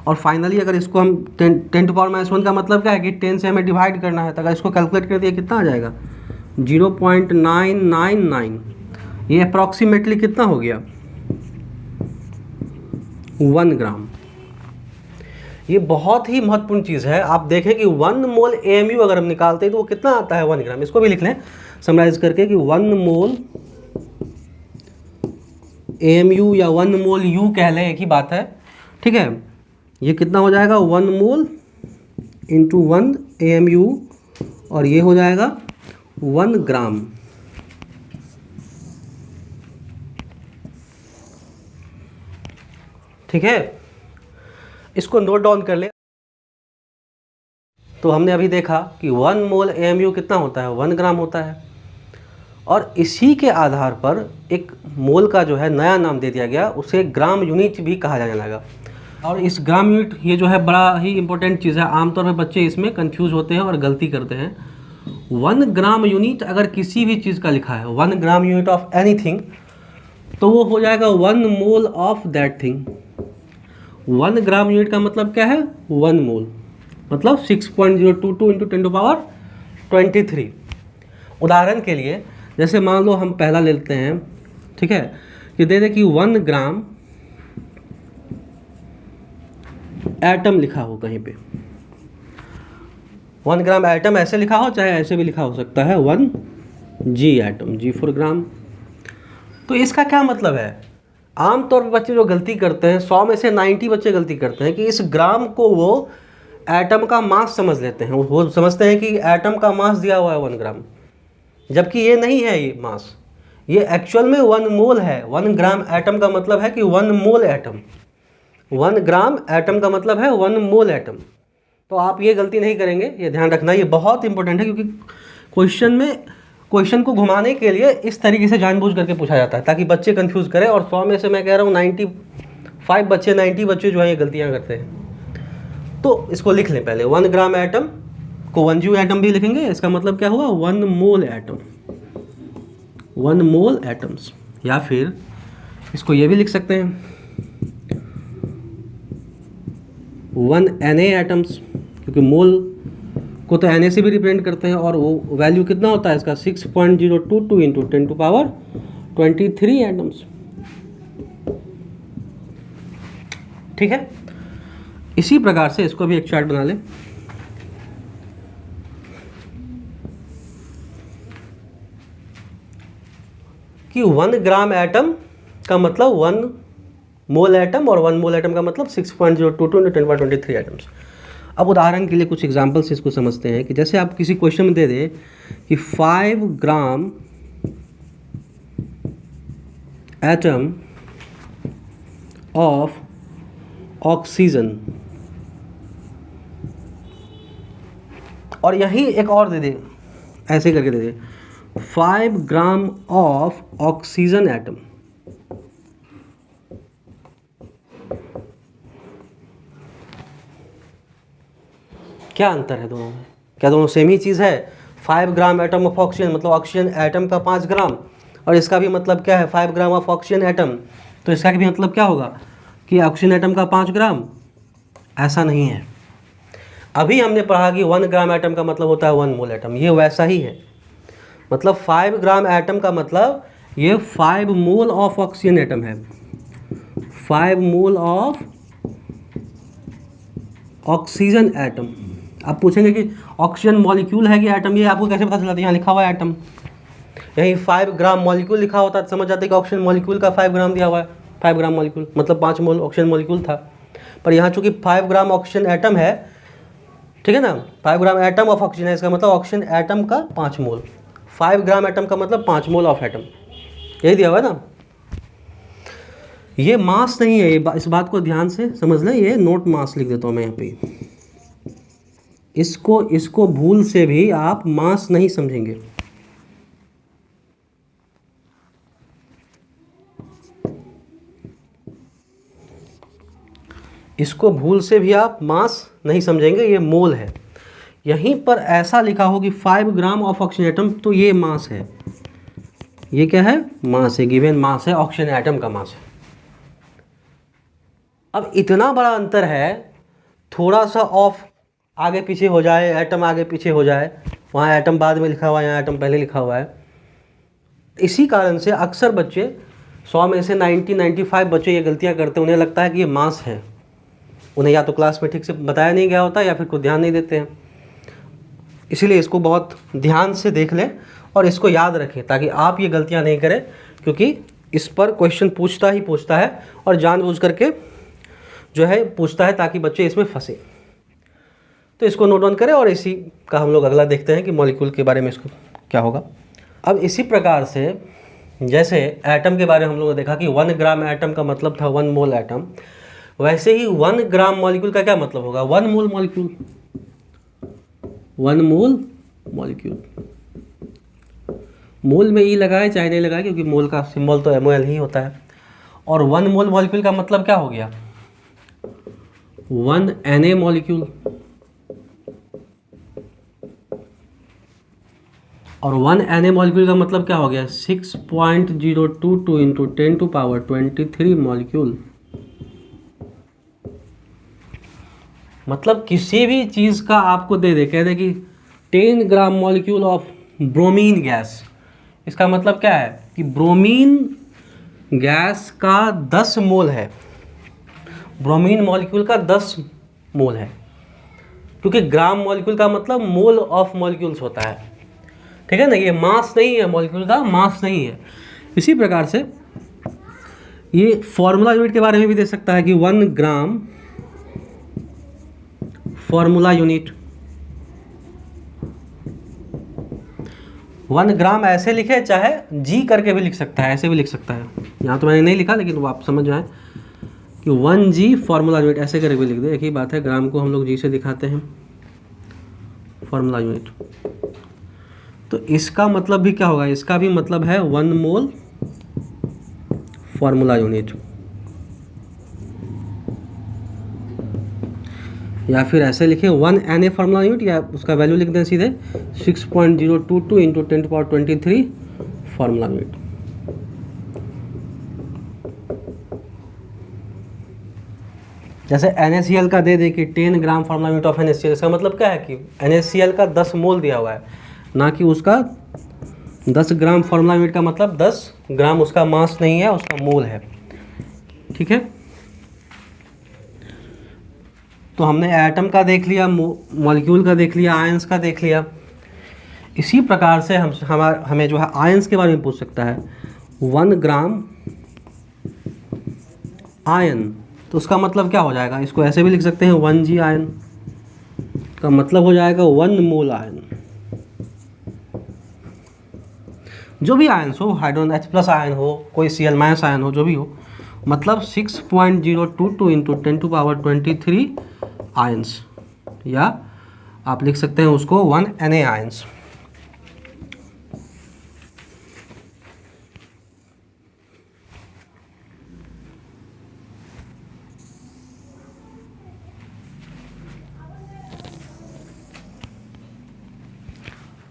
और फाइनली अगर इसको हम 10⁻1 का मतलब क्या है कि 10 से हमें डिवाइड करना है, तो अगर इसको कैलकुलेट कर दिए कितना आ जाएगा 0.999। ये अप्रॉक्सीमेटली कितना हो गया 1 ग्राम। ये बहुत ही महत्वपूर्ण चीज़ है। आप देखें कि 1 मोल AMU अगर हम निकालते हैं तो वो कितना आता है 1 ग्राम। इसको भी लिख लें समराइज करके कि 1 मोल AMU या 1 मोल U कह लें, एक ही बात है, ठीक है। ये कितना हो जाएगा 1 मोल इंटू 1 AMU और ये हो जाएगा 1 ग्राम। ठीक है, इसको नोट डाउन कर ले। तो हमने अभी देखा कि 1 मोल AMU कितना होता है 1 ग्राम होता है, और इसी के आधार पर एक मोल का जो है नया नाम दे दिया गया, उसे ग्राम यूनिट भी कहा जाने लगा। और इस ग्राम यूनिट ये जो है बड़ा ही इंपॉर्टेंट चीज़ है, आमतौर पर बच्चे इसमें कंफ्यूज होते हैं और गलती करते हैं। 1 ग्राम यूनिट अगर किसी भी चीज़ का लिखा है 1 ग्राम यूनिट ऑफ एनीथिंग, तो वो हो जाएगा 1 mole of that thing. 1 gram unit का मतलब क्या है 1 मोल, मतलब 6.022 इंटू 10⁻23। उदाहरण के लिए जैसे मान लो हम पहला ले लेते हैं, ठीक है, कि दे दे कि 1 ग्राम एटम लिखा हो कहीं पे। 1 ग्राम एटम ऐसे लिखा हो, चाहे ऐसे भी लिखा हो सकता है 1G एटम, G फॉर ग्राम। तो इसका क्या मतलब है? आमतौर पर बच्चे जो गलती करते हैं, 100 में से 90 बच्चे गलती करते हैं कि इस ग्राम को वो एटम का मास समझ लेते हैं। वो समझते हैं कि एटम का मास दिया हुआ है 1 ग्राम, जबकि ये नहीं है। ये मास ये एक्चुअल में 1 मोल है। 1 ग्राम एटम का मतलब है कि 1 मोल एटम। 1 ग्राम एटम का मतलब है 1 मोल एटम। तो आप ये गलती नहीं करेंगे, ये ध्यान रखना, ये बहुत इंपॉर्टेंट है, क्योंकि क्वेश्चन को घुमाने के लिए इस तरीके से जानबूझ करके पूछा जाता है ताकि बच्चे कंफ्यूज करें। और 100 में से मैं कह रहा हूँ 90 बच्चे जो हैं ये गलतियाँ करते हैं। तो इसको लिख लें पहले, 1 ग्राम एटम को 1G एटम भी लिखेंगे। इसका मतलब क्या हुआ 1 मोल एटम, 1 मोल एटम्स। या फिर इसको ये भी लिख सकते हैं 1 Na एटम्स, क्योंकि मोल को तो Na से भी रिप्रेजेंट करते हैं, और वो वैल्यू कितना होता है इसका 6.022 इंटू 10⁻23 एटम्स। ठीक है, इसी प्रकार से इसको भी एक चार्ट बना लें। कि 1 ग्राम एटम का मतलब 1 मोल एटम, और 1 मोल एटम का मतलब 6.022 इंटू 10⁻23 एटम्स। अब उदाहरण के लिए कुछ एग्जांपल से इसको समझते हैं कि जैसे आप किसी क्वेश्चन में दे दें कि 5 ग्राम एटम ऑफ ऑक्सीजन, और यहीं एक और दे दे, ऐसे करके दे दे 5 ग्राम ऑफ ऑक्सीजन एटम। क्या अंतर है दोनों में? क्या दोनों सेम ही चीज़ है? 5 ग्राम एटम ऑफ ऑक्सीजन मतलब ऑक्सीजन एटम का 5 ग्राम, और इसका भी मतलब क्या है 5 ग्राम ऑफ ऑक्सीजन एटम, तो इसका भी मतलब क्या होगा कि ऑक्सीजन एटम का 5 ग्राम। ऐसा नहीं है। अभी हमने पढ़ा कि 1 ग्राम एटम का मतलब होता है 1 मोल एटम, ये वैसा ही है। मतलब 5 ग्राम एटम का मतलब ये 5 मोल ऑफ ऑक्सीजन एटम है, 5 मोल ऑफ ऑक्सीजन एटम। आप पूछेंगे कि ऑक्सीजन मॉलिक्यूल है कि एटम, ये आपको कैसे पता चला? यहाँ लिखा हुआ है एटम, यहीं 5 ग्राम मॉलिक्यूल लिखा होता है, समझ जाते कि ऑक्सीजन मॉलिक्यूल का 5 ग्राम दिया हुआ है। 5 ग्राम मॉलिक्यूल मतलब 5 मोल ऑक्सीजन मॉलिक्यूल था, पर यहाँ चूंकि 5 ग्राम ऑक्सीजन एटम है, ठीक है ना, 5 ग्राम एटम ऑफ ऑक्सीजन है, इसका मतलब ऑक्सीजन एटम का 5 मोल। 5 ग्राम एटम का मतलब 5 मोल ऑफ एटम, यही दिया हुआ है ना। ये मास नहीं है, ये इस बात को ध्यान से समझ लें। ये नोट मास लिख देता हूँ मैं यहाँ पे। इसको भूल से भी आप मास नहीं समझेंगे। इसको भूल से भी आप मास नहीं समझेंगे, ये मोल है। यहीं पर ऐसा लिखा हो कि 5 ग्राम ऑफ ऑक्सीजन एटम, तो ये मास है। ये क्या है? मास है, गिवन मास है, ऑक्सीजन एटम का मास है। अब इतना बड़ा अंतर है, थोड़ा सा ऑफ आगे पीछे हो जाए, एटम आगे पीछे हो जाए, वहाँ एटम बाद में लिखा हुआ है, यहाँ एटम पहले लिखा हुआ है। इसी कारण से अक्सर बच्चे 100 में से 90-95 बच्चे ये गलतियाँ करते हैं। उन्हें लगता है कि ये मास है, उन्हें या तो क्लास में ठीक से बताया नहीं गया होता या फिर कुछ ध्यान नहीं देते हैं। इसीलिए इसको बहुत ध्यान से देख लें और इसको याद रखें ताकि आप ये गलतियां नहीं करें, क्योंकि इस पर क्वेश्चन पूछता ही पूछता है और जानबूझ करके जो है पूछता है ताकि बच्चे इसमें फंसे। तो इसको नोट डाउन करें और इसी का हम लोग अगला देखते हैं कि मॉलिक्यूल के बारे में इसको क्या होगा। अब इसी प्रकार से जैसे एटम के बारे में हम लोगों ने देखा कि 1 ग्राम एटम का मतलब था 1 मोल एटम, वैसे ही 1 ग्राम मॉलिक्यूल का क्या मतलब होगा? 1 मोल मॉलिक्यूल। 1 मोल मॉलिक्यूल, मोल में ई लगाए चाहे नहीं लगाए, क्योंकि मोल का सिंबल तो MOL ही होता है। और 1 मोल मॉलिक्यूल का मतलब क्या हो गया? 1 Na मॉलिक्यूल। और 1 Na मॉलिक्यूल का मतलब क्या हो गया? 6.022 इंटू 10⁻23 मॉलिक्यूल। मतलब किसी भी चीज़ का आपको दे दे, कह दे कि 10 gram molecule of bromine gas, इसका मतलब क्या है कि ब्रोमीन गैस का 10 मोल है, ब्रोमीन मॉलिक्यूल का 10 मोल है, क्योंकि ग्राम मॉलिक्यूल का मतलब मोल ऑफ मॉलिक्यूल्स होता है, ठीक है ना। ये मास नहीं है, मॉलिक्यूल का मास नहीं है। इसी प्रकार से ये फॉर्मूला यूनिट के बारे में भी दे सकता है कि 1 ग्राम फॉर्मूला यूनिट। 1 ग्राम ऐसे लिखे, चाहे जी करके भी लिख सकता है, ऐसे भी लिख सकता है। यहाँ तो मैंने नहीं लिखा, लेकिन वो आप समझ जाएं कि 1G फॉर्मूला यूनिट ऐसे करके भी लिख दे, एक ही बात है। ग्राम को हम लोग जी से दिखाते हैं, फॉर्मूला यूनिट। तो इसका मतलब भी क्या होगा? इसका भी मतलब है 1 मोल फॉर्मूला यूनिट। या फिर ऐसे लिखे 1 Na फार्मूला यूनिट, या उसका वैल्यू लिख दें सीधे 6.022 इंटू 10⁻23 फार्मूला यूनिट। जैसे NaCl का दे दे कि 10 ग्राम फार्मूला यूनिट ऑफ NaCl, इसका मतलब क्या है कि NaCl का 10 मोल दिया हुआ है, ना कि उसका 10 ग्राम फार्मूला यूनिट का मतलब 10 ग्राम उसका मास नहीं है, उसका मोल है, ठीक है। तो हमने एटम का देख लिया, मॉलिक्यूल का देख लिया, आयंस का देख लिया। इसी प्रकार से हमें जो है आयंस के बारे में पूछ सकता है। 1 ग्राम आयन, तो उसका मतलब क्या हो जाएगा? इसको ऐसे भी लिख सकते हैं 1G आयन का मतलब हो जाएगा 1 मोल आयन। जो भी आयंस हो, हाइड्रोजन H+ आयन हो, कोई Cl- आयन हो, जो भी हो, मतलब 6.022 इंटू 10⁻23 आयंस, या आप लिख सकते हैं उसको 1 Na आयंस।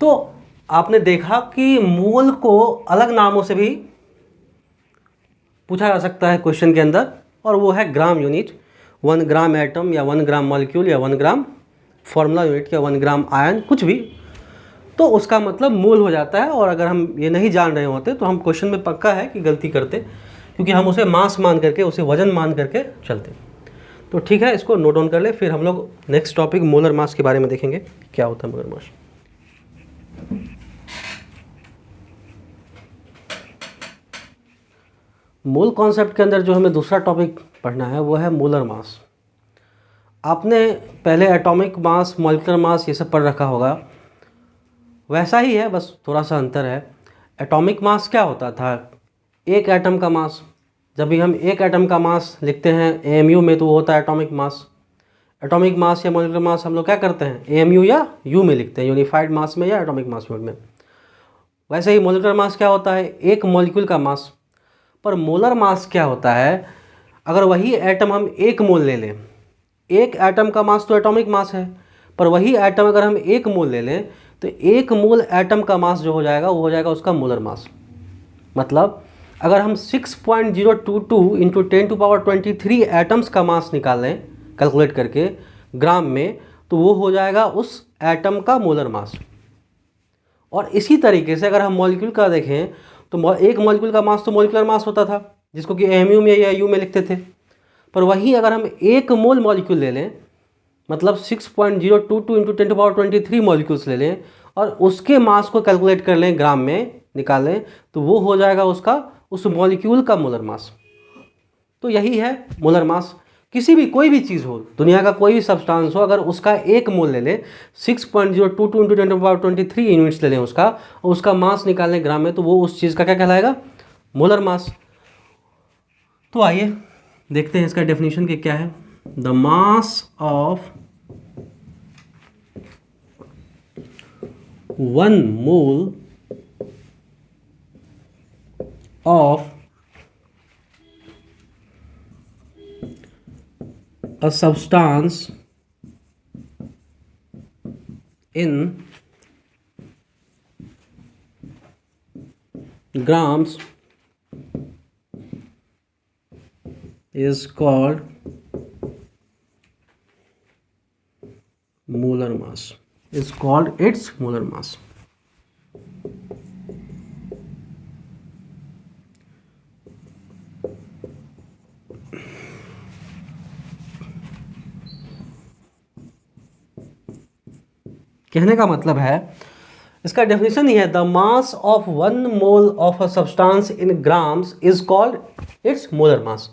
तो आपने देखा कि मोल को अलग नामों से भी पूछा जा सकता है क्वेश्चन के अंदर, और वो है ग्राम यूनिट। 1 ग्राम एटम या 1 ग्राम मॉलिक्यूल या 1 ग्राम फॉर्मूला यूनिट या 1 ग्राम आयन, कुछ भी, तो उसका मतलब मोल हो जाता है। और अगर हम ये नहीं जान रहे होते तो हम क्वेश्चन में पक्का है कि गलती करते, क्योंकि हम उसे मास मान करके, उसे वजन मान करके चलते। तो ठीक है, इसको नोट डाउन कर ले। फिर हम लोग नेक्स्ट टॉपिक मोलर मास के बारे में देखेंगे, क्या होता है मोलर मास। मोल कॉन्सेप्ट के अंदर जो हमें दूसरा टॉपिक पढ़ना है वो है मोलर मास। आपने पहले एटॉमिक मास, मॉलिक्यूलर मास ये सब पढ़ रखा होगा, वैसा ही है, बस थोड़ा सा अंतर है। एटॉमिक मास क्या होता था? एक एटम का मास। जब भी हम एक एटम का मास लिखते हैं AMU में तो वो होता है एटॉमिक मास। एटॉमिक मास या मॉलिक्यूलर मास हम लोग क्या करते हैं? AMU या U में लिखते हैं, यूनिफाइड मास में या एटॉमिक मास में। वैसे ही मॉलिक्यूलर मास क्या होता है? एक मॉलिक्यूल का मास। पर मोलर मास क्या होता है? अगर वही एटम हम 1 मोल ले लें, एक एटम का मास तो एटॉमिक मास है, पर वही एटम अगर हम 1 मोल ले लें तो 1 मोल एटम का मास जो हो जाएगा वो हो जाएगा उसका मोलर मास। मतलब अगर हम 6.022 इंटू 10⁻23 एटम्स का मास निकाल लें कैलकुलेट करके ग्राम में, तो वो हो जाएगा उस एटम का मोलर मास। और इसी तरीके से अगर हम मॉलिक्यूल का देखें तो एक मॉलिक्यूल का मास तो मॉलिक्यूलर मास होता था, जिसको कि AMU में या U में लिखते थे। पर वहीं अगर हम 1 मोल मॉलिक्यूल ले लें, मतलब 6.022 इंटू 10⁻23 मॉलिक्यूल्स ले लें और उसके मास को कैलकुलेट कर लें, ग्राम में निकालें, तो वो हो जाएगा उसका उस मॉलिक्यूल का मोलर मास। तो यही है मोलर मास। किसी भी कोई भी चीज़ हो, दुनिया का कोई भी सब्सटेंस हो, अगर उसका 1 मोल ले लें, 6.022 इंटू 10⁻23 यूनिट्स ले लें उसका, और उसका मास निकाल लें ग्राम में, तो वो उस चीज़ का क्या कहलाएगा? Molar mass. तो आइए देखते हैं इसका डेफिनेशन कि क्या है। The mass of 1 mole of a substance in grams is called molar mass. Is called its molar mass. कहने का मतलब है, इसका डेफिनेशन ही है, the mass of 1 mole of a substance in grams is called its molar mass.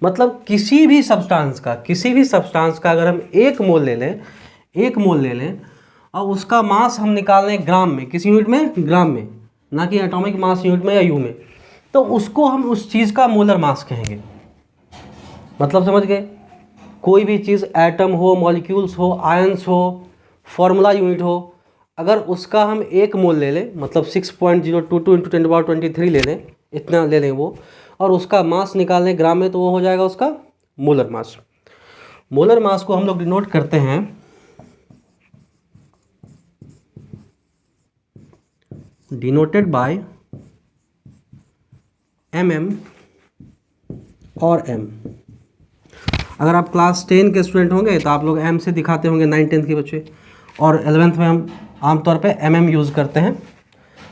मतलब किसी भी सब्सटेंस का अगर हम 1 मोल ले लें और उसका मास हम निकाल लें ग्राम में, किस यूनिट में? ग्राम में, ना कि एटॉमिक मास यूनिट में या यू में, तो उसको हम उस चीज़ का मोलर मास कहेंगे। मतलब समझ गए? कोई भी चीज़, एटम हो, मॉलिक्यूल्स हो, आयंस हो, फॉर्मूला यूनिट हो, अगर उसका हम 1 मोल ले लें, मतलब 6.022 इंटू 10⁻23 ले लें, इतना ले लें वो, और उसका मास निकाल लें ग्राम में, तो वो हो जाएगा उसका मोलर मास। मोलर मास को हम लोग डिनोट करते हैं डिनोटेड बाय mm और m। अगर आप क्लास 10 के स्टूडेंट होंगे तो आप लोग m से दिखाते होंगे, 9-10 के बच्चे, और 11th में हम आमतौर पे mm यूज़ करते हैं।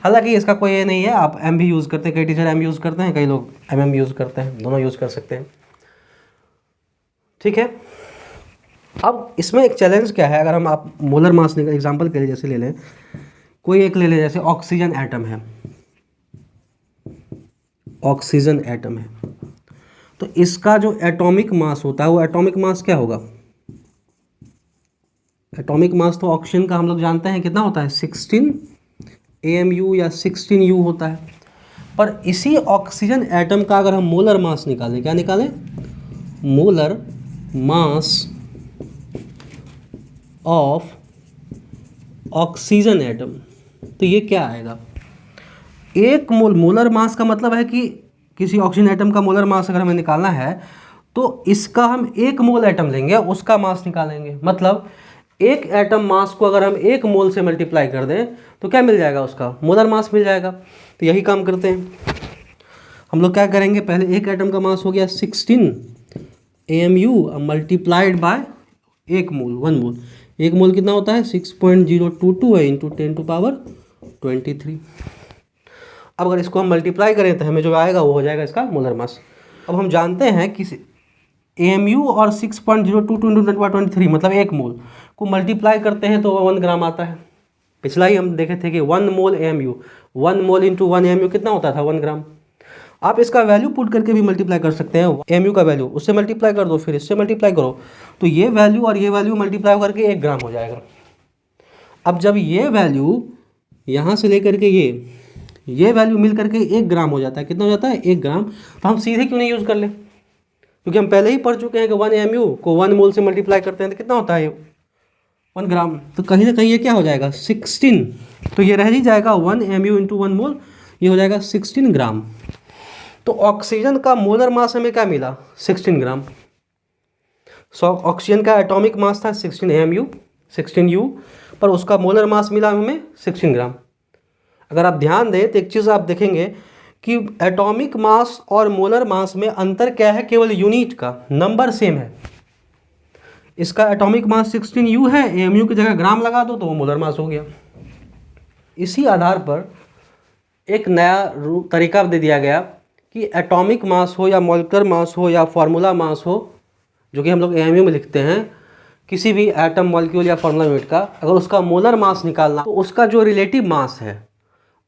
हालांकि इसका कोई ये नहीं है, आप m भी यूज़ करते हैं, कई टीचर m यूज़ करते हैं, कई लोग mm यूज़ करते हैं, दोनों यूज़ कर सकते हैं। ठीक है। अब इसमें एक चैलेंज क्या है, अगर हम आप मोलर मास एग्जांपल के लिए जैसे ले लें, कोई एक ले लें, जैसे ऑक्सीजन एटम है, ऑक्सीजन एटम है, तो इसका जो एटॉमिक मास होता है वो एटॉमिक मास क्या होगा? एटॉमिक मास तो ऑक्सीजन का हम लोग जानते हैं कितना होता है, 16 AMU या 16 U होता है। पर इसी ऑक्सीजन एटम का अगर हम मोलर मास निकालें, क्या निकालें? Molar mass of oxygen atom, तो ये क्या आएगा? 1 मोल, मोलर मास का मतलब है कि किसी ऑक्सीजन एटम का मोलर मास अगर हमें निकालना है तो इसका हम 1 मोल एटम लेंगे, उसका मास निकालेंगे। मतलब एक एटम मास को अगर हम 1 मोल से मल्टीप्लाई कर दें तो क्या मिल जाएगा? उसका मोलर मास मिल जाएगा। तो यही काम करते हैं हम लोग। क्या करेंगे? पहले एक एटम का मास हो गया 16 AMU मल्टीप्लाइड बाय 1 मोल, 1 मोल। 1 मोल कितना होता है? 6.022 है इंटू 10⁻23। अब अगर इसको हम मल्टीप्लाई करें तो हमें जो आएगा वो हो जाएगा इसका मोलर मास। अब हम जानते हैं कि AMU और 6.022 इंटू 10⁻23 मतलब 1 मोल को मल्टीप्लाई करते हैं तो 1 ग्राम आता है। पिछला ही हम देखे थे कि 1 मोल AMU, 1 मोल इंटू 1 AMU कितना होता था? 1 ग्राम। आप इसका वैल्यू पुट करके भी मल्टीप्लाई कर सकते हैं, AMU का वैल्यू उससे मल्टीप्लाई कर दो, फिर इससे मल्टीप्लाई करो, तो ये वैल्यू और ये वैल्यू मल्टीप्लाई करके 1 ग्राम हो जाएगा। अब जब ये वैल्यू यहाँ से लेकर के ये वैल्यू मिल करके 1 ग्राम हो जाता है, कितना हो जाता है? 1 ग्राम। तो हम सीधे क्यों नहीं यूज़ कर लें? क्योंकि हम पहले ही पढ़ चुके हैं कि 1 AMU को 1 मोल से मल्टीप्लाई करते हैं तो कितना होता है? 1 ग्राम। तो कहीं ना कहीं ये क्या हो जाएगा? 16। तो ये रह ही जाएगा 1 AMU इंटू 1 मोल, ये हो जाएगा 16 ग्राम। तो ऑक्सीजन का मोलर मास हमें क्या मिला? 16 ग्राम। ऑक्सीजन का एटॉमिक मास था 16 AMU, 16 U, पर उसका मोलर मास मिला हमें 16 ग्राम। अगर आप ध्यान दें तो एक चीज़ आप देखेंगे कि एटॉमिक मास और मोलर मास में अंतर क्या है? केवल यूनिट का, नंबर सेम है। इसका एटॉमिक मास 16 U है, AMU की जगह ग्राम लगा दो तो वो मोलर मास हो गया। इसी आधार पर एक नया तरीका दे दिया गया कि एटॉमिक मास हो या मॉलिक्यूलर मास हो या फार्मूला मास हो, जो कि हम लोग एएमयू में लिखते हैं, किसी भी एटम, मॉलिक्यूल या फॉर्मूला यूनिट का अगर उसका मोलर मास निकालना तो उसका जो रिलेटिव मास है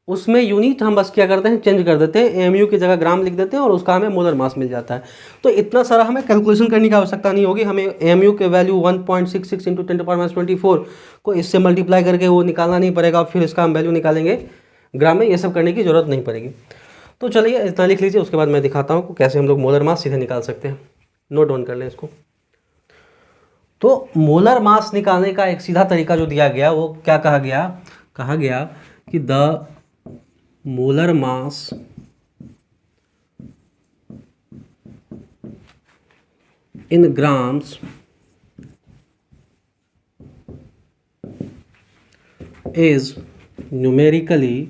उसमें यूनिट हम बस क्या करते हैं, चेंज कर देते हैं, एएमयू की जगह ग्राम लिख देते हैं और उसका हमें मोलर मास मिल जाता है। तो इतना सारा हमें कैलकुलेशन करने की आवश्यकता नहीं होगी। हमें एएमयू के वैल्यू 1.66 × 10⁻24 को इससे मल्टीप्लाई करके वो निकालना नहीं पड़ेगा और फिर इसका हम वैल्यू निकालेंगे ग्राम में, ये सब करने की जरूरत नहीं पड़ेगी। तो चलिए इतना लिख लीजिए, उसके बाद मैं दिखाता हूँ कैसे हम लोग मोलर मास सीधे निकाल सकते हैं। नोट डाउन कर लें इसको। तो मोलर मास निकालने का एक सीधा तरीका जो दिया गया वो क्या कहा गया कि the molar mass in grams is numerically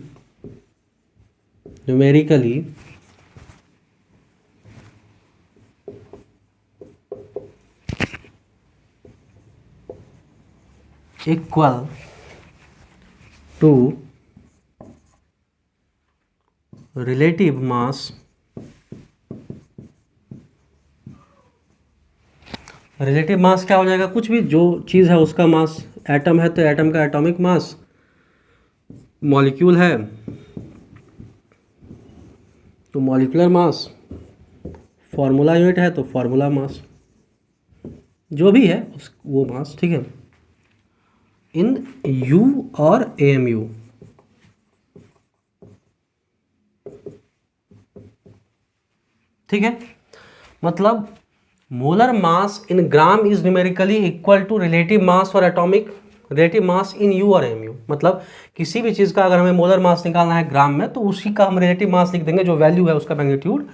equal to relative mass. Relative mass क्या हो जाएगा, कुछ भी जो चीज़ है उसका मास, एटम है तो एटम का एटॉमिक मास, मॉलिक्यूल है तो मॉलिक्यूलर मास, फॉर्मूला यूनिट है तो फॉर्मूला मास, जो भी है वो मास, ठीक है, इन यू और एएमयू। ठीक है, मतलब molar mass in gram is numerically equal to relative mass और atomic relative mass in u और एमयू। मतलब किसी भी चीज़ का अगर हमें मोलर मास निकालना है ग्राम में तो उसी का हम रिलेटिव मास लिख देंगे, जो वैल्यू है उसका मैग्नीट्यूड,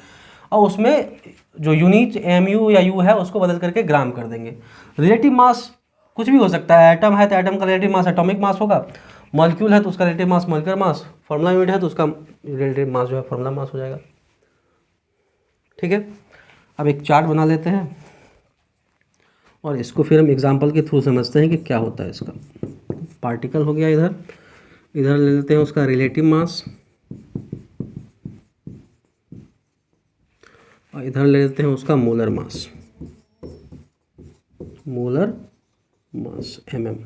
और उसमें जो यूनिट एमयू या यू है उसको बदल करके ग्राम कर देंगे। रिलेटिव मास कुछ भी हो सकता है, एटम है तो एटम का रिलेटिव मास एटॉमिक मास होगा, मॉलिक्यूल है तो उसका relative mass molecular mass, formula unit है तो उसका रिलेटिव मास जो है फॉर्मूला मास हो जाएगा। ठीक है, अब एक चार्ट बना लेते हैं और इसको फिर हम एग्जांपल के थ्रू समझते हैं कि क्या होता है इसका। पार्टिकल हो गया, इधर ले लेते हैं उसका रिलेटिव मास और इधर ले लेते हैं उसका मोलर मास mm।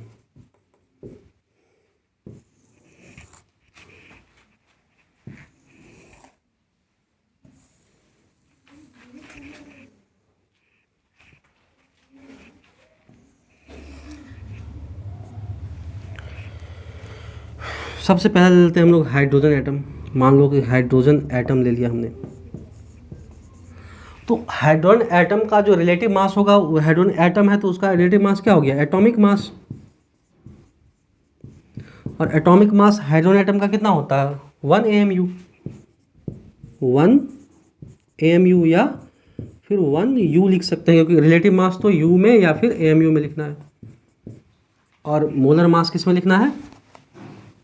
सबसे पहले ले लेते हैं हम लोग हाइड्रोजन एटम। मान लो कि हाइड्रोजन एटम ले लिया हमने, तो हाइड्रोजन एटम का जो रिलेटिव मास होगा, वो हाइड्रोजन एटम है तो उसका रिलेटिव मास क्या हो गया, एटॉमिक मास। और एटॉमिक मास हाइड्रोजन एटम का कितना होता है, 1 AMU, 1 AMU या फिर 1 U लिख सकते हैं, क्योंकि रिलेटिव मास तो U में या फिर AMU में लिखना है और मोलर मास किस में लिखना है,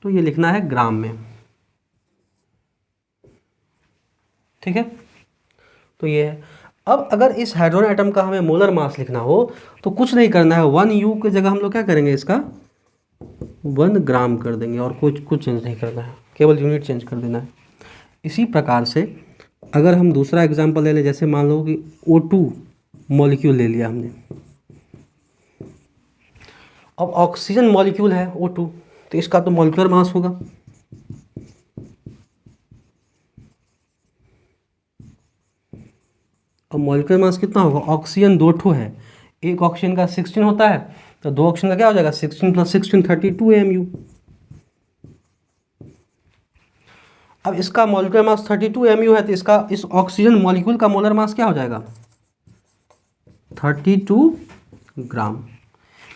तो ये लिखना है ग्राम में। ठीक है, तो ये है। अब अगर इस हाइड्रोजन एटम का हमें मोलर मास लिखना हो तो कुछ नहीं करना है, 1 U की जगह हम लोग क्या करेंगे, इसका 1 ग्राम कर देंगे और कुछ चेंज नहीं करना है, केवल यूनिट चेंज कर देना है। इसी प्रकार से अगर हम दूसरा एग्जांपल ले लें, जैसे मान लो कि O2 मॉलिक्यूल ले लिया हमने, अब ऑक्सीजन मॉलिक्यूल है O2 तो इसका तो मॉलिक्यूलर मास होगा, और मॉलिक्यूलर मास कितना होगा, ऑक्सीजन 2 ठो है, एक ऑक्सीजन का 16 होता है तो 2 ऑक्सीजन का क्या हो जाएगा, 16 + 16 32 AMU। अब इसका मॉलिक्यूलर मास 32 AMU है तो इसका इस ऑक्सीजन मॉलिक्यूल का मोलर मास क्या हो जाएगा, 32 ग्राम।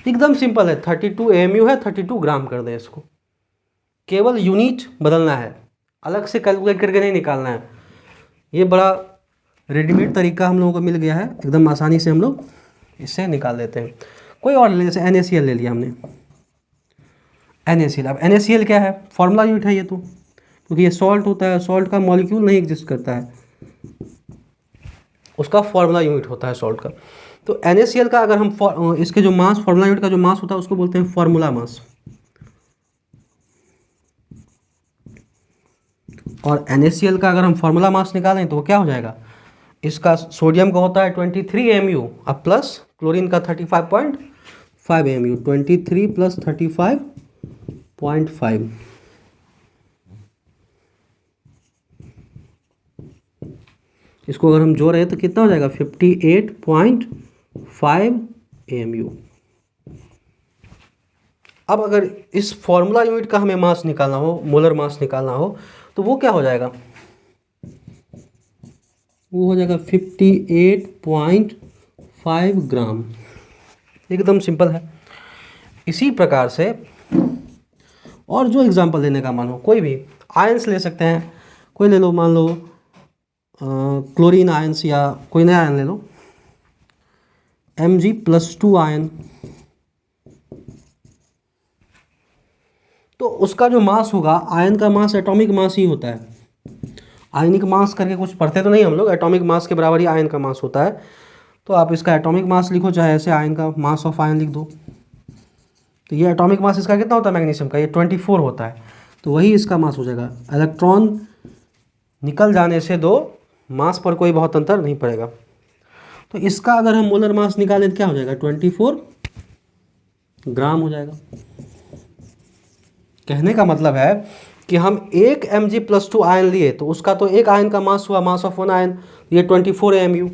एकदम सिंपल है, 32 AMU है, 32 ग्राम कर दें इसको, केवल यूनिट बदलना है, अलग से कैलकुलेट करके नहीं निकालना है। ये बड़ा रेडीमेड तरीका हम लोगों को मिल गया है, एकदम आसानी से हम लोग इससे निकाल देते हैं। कोई और ले, जैसे NaCl ले लिया हमने, NaCl। अब NaCl क्या है, फॉर्मूला यूनिट है ये तो, क्योंकि ये सॉल्ट होता है, सॉल्ट का मॉलिक्यूल नहीं एग्जिस्ट करता है, उसका फॉर्मूला यूनिट होता है सॉल्ट का। तो NaCl का अगर हम इसके जो मास, फॉर्मूला यूनिट का जो मास होता है उसको बोलते हैं फॉर्मूला मास, और NaCl का अगर हम फॉर्मूला मास निकालें तो वो क्या हो जाएगा, इसका सोडियम का होता है 23 mu अब प्लस क्लोरीन का 35.5 mu, 23 प्लस 35.5। इसको अगर हम जोड़ रहे हैं तो कितना हो जाएगा 58.5 mu। अब अगर इस फॉर्मूला यूनिट का हमें मास निकालना हो, मोलर मास निकालना हो, तो वो क्या हो जाएगा, वो हो जाएगा 58.5 ग्राम। एकदम सिंपल है। इसी प्रकार से और जो एग्जांपल लेने का मन हो, कोई भी आयंस ले सकते हैं, कोई ले लो, मान लो क्लोरीन आयंस या कोई नया आयन ले लो, Mg+2 आयन। तो उसका जो मास होगा, आयन का मास एटॉमिक मास ही होता है। आयनिक मास करके कुछ पढ़ते तो नहीं हम लोग, एटॉमिक मास के बराबर ही आयन का मास होता है। तो आप इसका एटॉमिक मास लिखो, चाहे ऐसे आयन का मास ऑफ आयन लिख दो। तो ये एटॉमिक मास इसका कितना होता है मैग्नीशियम का, ये 24 होता है। तो वही इसका मास हो जाएगा। इलेक्ट्रॉन निकल जाने से दो मास पर कोई बहुत अंतर नहीं पड़ेगा। तो इसका अगर हम मोलर मास निकालें तो क्या हो जाएगा, 24 ग्राम हो जाएगा। कहने का मतलब है कि हम एक Mg+2 आयन लिए तो उसका तो एक आयन का मास हुआ, मास ऑफ वन आयन, ये 24 mu।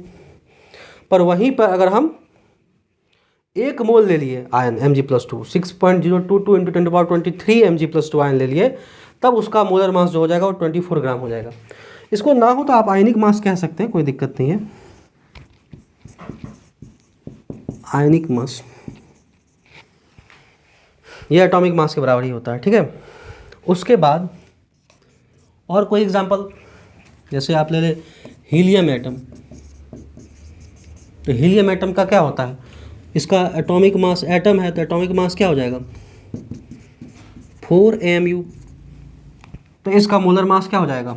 पर वहीं पर अगर हम एक मोल ले लिए आयन Mg+2, 6.022 × 10⁻23 Mg+2 आयन ले लिए, तब उसका मोलर मास जो हो जाएगा वो 24 ग्राम हो जाएगा। इसको ना हो तो आप आयनिक मास कह सकते हैं, कोई दिक्कत नहीं है। आयनिक मास ये एटॉमिक मास के बराबर ही होता है, ठीक है। उसके बाद और कोई एग्जांपल, जैसे आप ले ले हीलियम एटम। तो हीलियम एटम का क्या होता है, इसका एटॉमिक मास, एटम है तो एटॉमिक मास क्या हो जाएगा 4 mu। तो इसका मोलर मास क्या हो जाएगा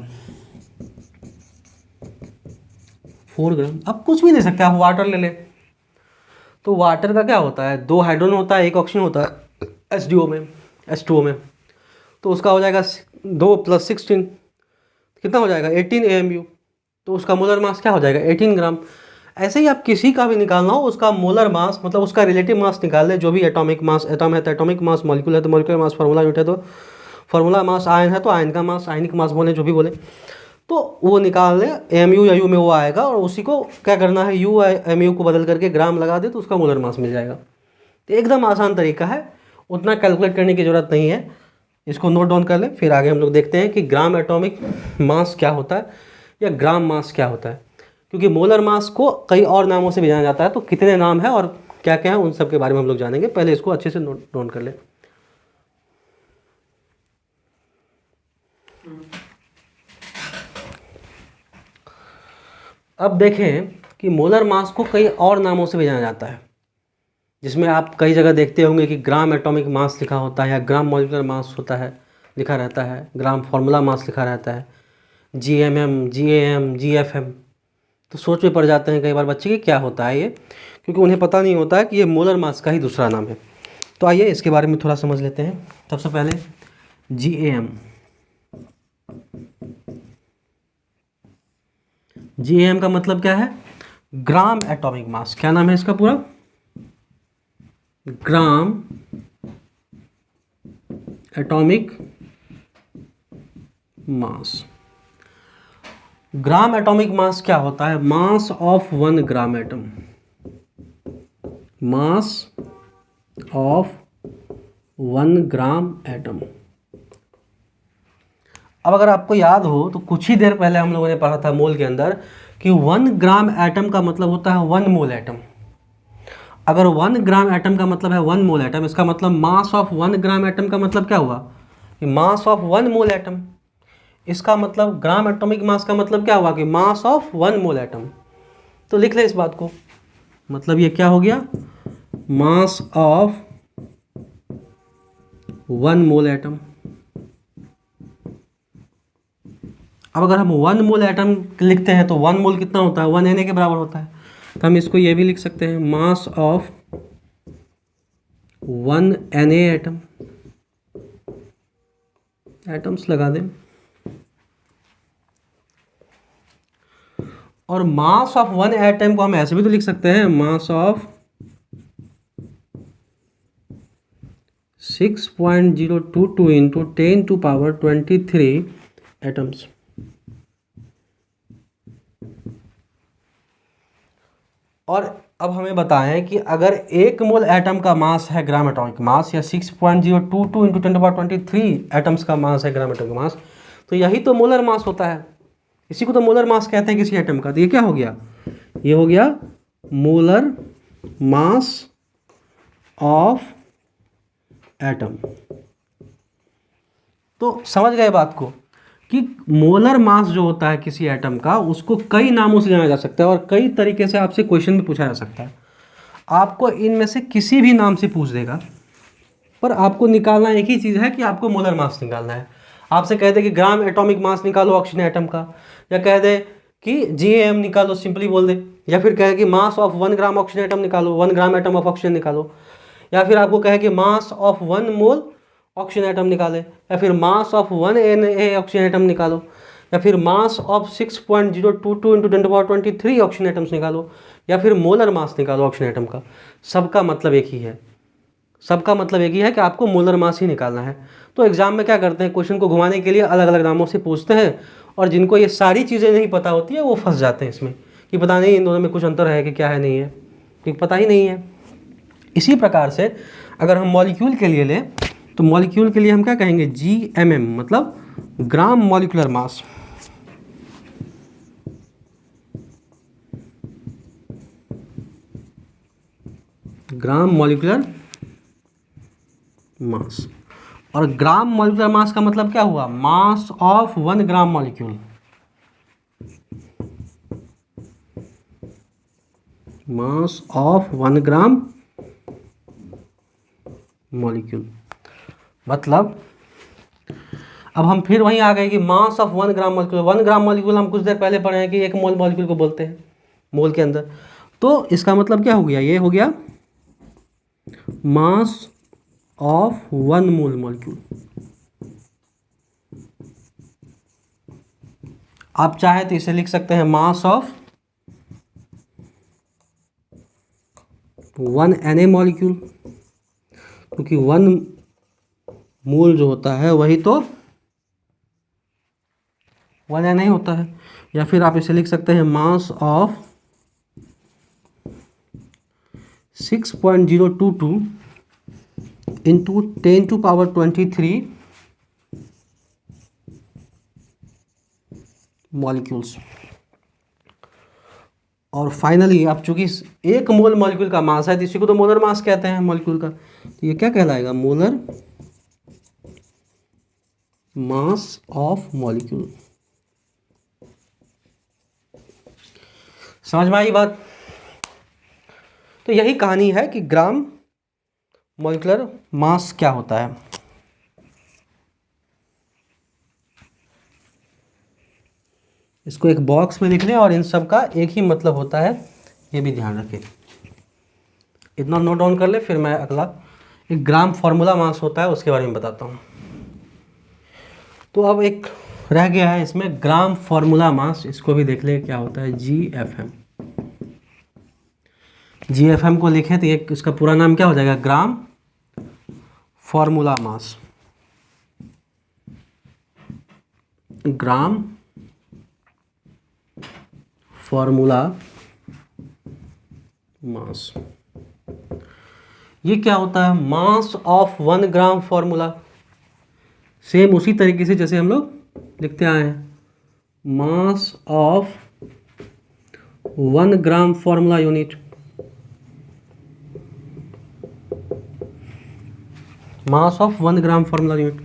4 ग्राम। अब कुछ भी ले सकते हैं आप, वाटर ले ले। तो वाटर का क्या होता है, 2 हाइड्रोजन होता है, 1 ऑक्सीजन होता है H2O में, H2O में। तो उसका हो जाएगा 2 + 16, कितना हो जाएगा 18 AMU। तो उसका मोलर मास क्या हो जाएगा 18 ग्राम। ऐसे ही आप किसी का भी निकालना हो, उसका मोलर मास मतलब उसका रिलेटिव मास निकाल ले, जो भी एटॉमिक मास, एटम है तो एटॉमिक मास, मॉलिक्यूल है तो मॉलिक्यूलर मास, फार्मूला यूनिट है तो फार्मूला मास, आयन है तो आयन का मास, आयनिक मास बोले जो भी बोले, तो वो निकाल ले। AMU या U में वो आएगा और उसी को क्या करना है, U MU को बदल करके ग्राम लगा दे तो उसका मोलर मास मिल जाएगा। तो एकदम आसान तरीका है, उतना कैलकुलेट करने की ज़रूरत नहीं है। इसको नोट डाउन कर ले, फिर आगे हम लोग देखते हैं कि ग्राम एटॉमिक मास क्या होता है या ग्राम मास क्या होता है। क्योंकि मोलर मास को कई और नामों से भी जाना जाता है, तो कितने नाम है और क्या क्या है उन सब के बारे में हम लोग जानेंगे। पहले इसको अच्छे से नोट डाउन कर ले। अब देखें कि मोलर मास को कई और नामों से भी जाना जाता है, जिसमें आप कई जगह देखते होंगे कि ग्राम एटॉमिक मास लिखा होता है या ग्राम मॉलिक्यूलर मास होता है, लिखा रहता है, ग्राम फार्मूला मास लिखा रहता है, GMM, GAM, GFM। तो सोच में पड़ जाते हैं कई बार बच्चे कि क्या होता है ये, क्योंकि उन्हें पता नहीं होता है कि ये मोलर मास का ही दूसरा नाम है। तो आइए इसके बारे में थोड़ा समझ लेते हैं। सबसे पहले GAM। GAM का मतलब क्या है, ग्राम एटॉमिक मास। क्या नाम है इसका पूरा, gram atomic mass. Gram atomic mass क्या होता है, mass of 1 gram atom, mass of 1 gram atom. अब अगर आपको याद हो तो कुछ ही देर पहले हम लोगों ने पढ़ा था मोल के अंदर कि 1 ग्राम एटम का मतलब होता है 1 मोल एटम। अगर 1 ग्राम एटम का मतलब है 1 मोल एटम, इसका मतलब मास ऑफ 1 ग्राम एटम का मतलब क्या हुआ कि मास ऑफ 1 मोल एटम। इसका मतलब ग्राम एटॉमिक मास का मतलब क्या हुआ कि मास ऑफ 1 मोल एटम। तो लिख ले इस बात को, मतलब ये क्या हो गया, मास ऑफ 1 मोल एटम। अब अगर हम 1 मोल एटम लिखते हैं तो 1 मोल कितना होता है, 1 Na के बराबर होता है। तो हम इसको ये भी लिख सकते हैं, mass of 1 Na atom. Atoms लगा दें। और मास ऑफ वन एटम को हम ऐसे भी तो लिख सकते हैं, मास ऑफ 6.022 इंटू 10⁻23 एटम्स। और अब हमें बताएं कि अगर 1 मोल एटम का मास है ग्राम एटॉमिक मास, या 6.022 इंटू 10⁻23 एटम्स का मास है ग्राम एटॉमिक मास, तो यही तो मोलर मास होता है। इसी को तो मोलर मास कहते हैं किसी एटम का। तो ये क्या हो गया, ये हो गया मोलर मास ऑफ एटम। तो समझ गए बात को कि मोलर मास जो होता है किसी एटम का, उसको कई नामों से जाना जा सकता है और कई तरीके से आपसे क्वेश्चन भी पूछा जा सकता है। आपको इनमें से किसी भी नाम से पूछ देगा, पर आपको निकालना एक ही चीज़ है कि आपको मोलर मास निकालना है। आपसे कह दे कि ग्राम एटॉमिक मास निकालो ऑक्सीजन एटम का, या कह दे कि GAM निकालो, सिंपली बोल दे, या फिर कहे कि mass of 1 gram oxygen atom निकालो, 1 ग्राम एटम ऑफ ऑक्सीजन निकालो, या फिर आपको कहे कि mass of 1 mole oxygen atom निकाले, या फिर mass of 1 Na oxygen atom निकालो, या फिर mass of 6.022 into 10⁻23 oxygen atoms निकालो, या फिर मोलर मास निकालो ऑक्सीजन एटम का। सबका मतलब एक ही है, सबका मतलब एक ही है कि आपको मोलर मास ही निकालना है। तो एग्जाम में क्या करते हैं, क्वेश्चन को घुमाने के लिए अलग अलग नामों से पूछते हैं, और जिनको ये सारी चीज़ें नहीं पता होती है वो फंस जाते हैं इसमें कि पता नहीं इन दोनों में कुछ अंतर है कि क्या है, नहीं है, क्योंकि पता ही नहीं है। इसी प्रकार से अगर हम मॉलिक्यूल के लिए लें, तो मॉलिक्यूल के लिए हम क्या कहेंगे, GMM, मतलब gram molecular mass. Gram molecular mass. और ग्राम मॉलिक्यूलर मास का मतलब क्या हुआ, mass of 1 gram molecule. Mass of 1 gram molecule. मतलब अब हम फिर वहीं आ गए कि mass of 1 gram molecule. 1 gram molecule हम कुछ देर पहले पढ़े हैं कि 1 मोल मॉलिक्यूल को बोलते हैं, मोल के अंदर। तो इसका मतलब क्या हो गया, ये हो गया मास ऑफ 1 मोल मॉलिक्यूल। आप चाहे तो इसे लिख सकते हैं मास ऑफ 1 Na मॉलिक्यूल, क्योंकि 1 मोल जो होता है वही तो 1 Na होता है। या फिर आप इसे लिख सकते हैं मास ऑफ 6.022 इंटू 10⁻23 मॉलिक्यूल्स। और फाइनली अब चूंकि 1 मोल मॉलिक्यूल का मास है, तो इसी को तो मोलर मास कहते हैं मॉलिक्यूल का। तो ये क्या कहलाएगा, मोलर मास ऑफ मॉलिक्यूल। समझ में आई बात। तो यही कहानी है कि ग्राम मॉलिक्यूलर मास क्या होता है। इसको एक बॉक्स में लिख लें, और इन सब का एक ही मतलब होता है, ये भी ध्यान रखें। इतना नोट डाउन कर ले, फिर मैं अगला एक ग्राम फॉर्मूला मास होता है उसके बारे में बताता हूँ। तो अब एक रह गया है इसमें ग्राम फॉर्मूला मास, इसको भी देख ले क्या होता है, GFM। GFM को लिखें तो एक इसका पूरा नाम क्या हो जाएगा, gram formula mass. Gram formula mass, ये क्या होता है, mass of 1 gram formula. Same उसी तरीके से जैसे हम लोग लिखते आए हैं, mass of 1 gram formula unit. Mass of 1 gram formula unit.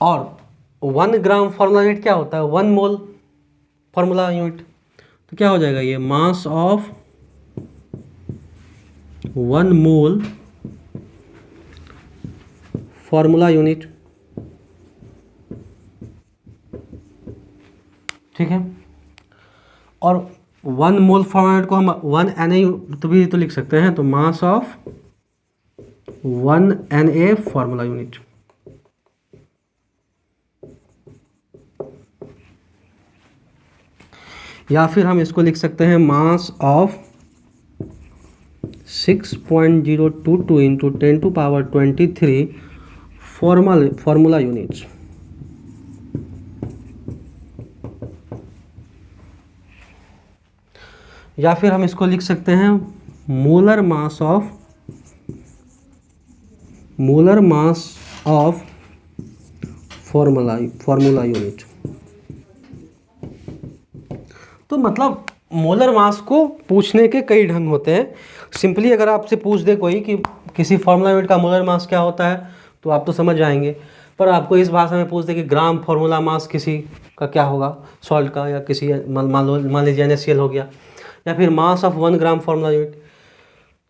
और 1 ग्राम फॉर्मूला यूनिट क्या होता है, 1 मोल फॉर्मूला यूनिट। तो क्या हो जाएगा, ये mass of 1 mole formula unit. ठीक है। और 1 मोल फॉर्मूला यूनिट को हम 1 Na तो भी तो लिख सकते हैं, तो mass of 1 Na formula unit. या फिर हम इसको लिख सकते हैं mass of 6.022 into 10⁻23 formula units. या फिर हम इसको लिख सकते हैं molar mass of formula unit. तो मतलब मोलर मास को पूछने के कई ढंग होते हैं। सिंपली अगर आपसे पूछ दे कोई कि किसी फॉर्मूला यूनिट का मोलर मास क्या होता है तो आप तो समझ जाएंगे, पर आपको इस भाषा में पूछ दे कि ग्राम फॉर्मूला मास किसी का क्या होगा, सॉल्ट का, या किसी मान लीजिए NaCl हो गया, या फिर mass of 1 gram formula unit,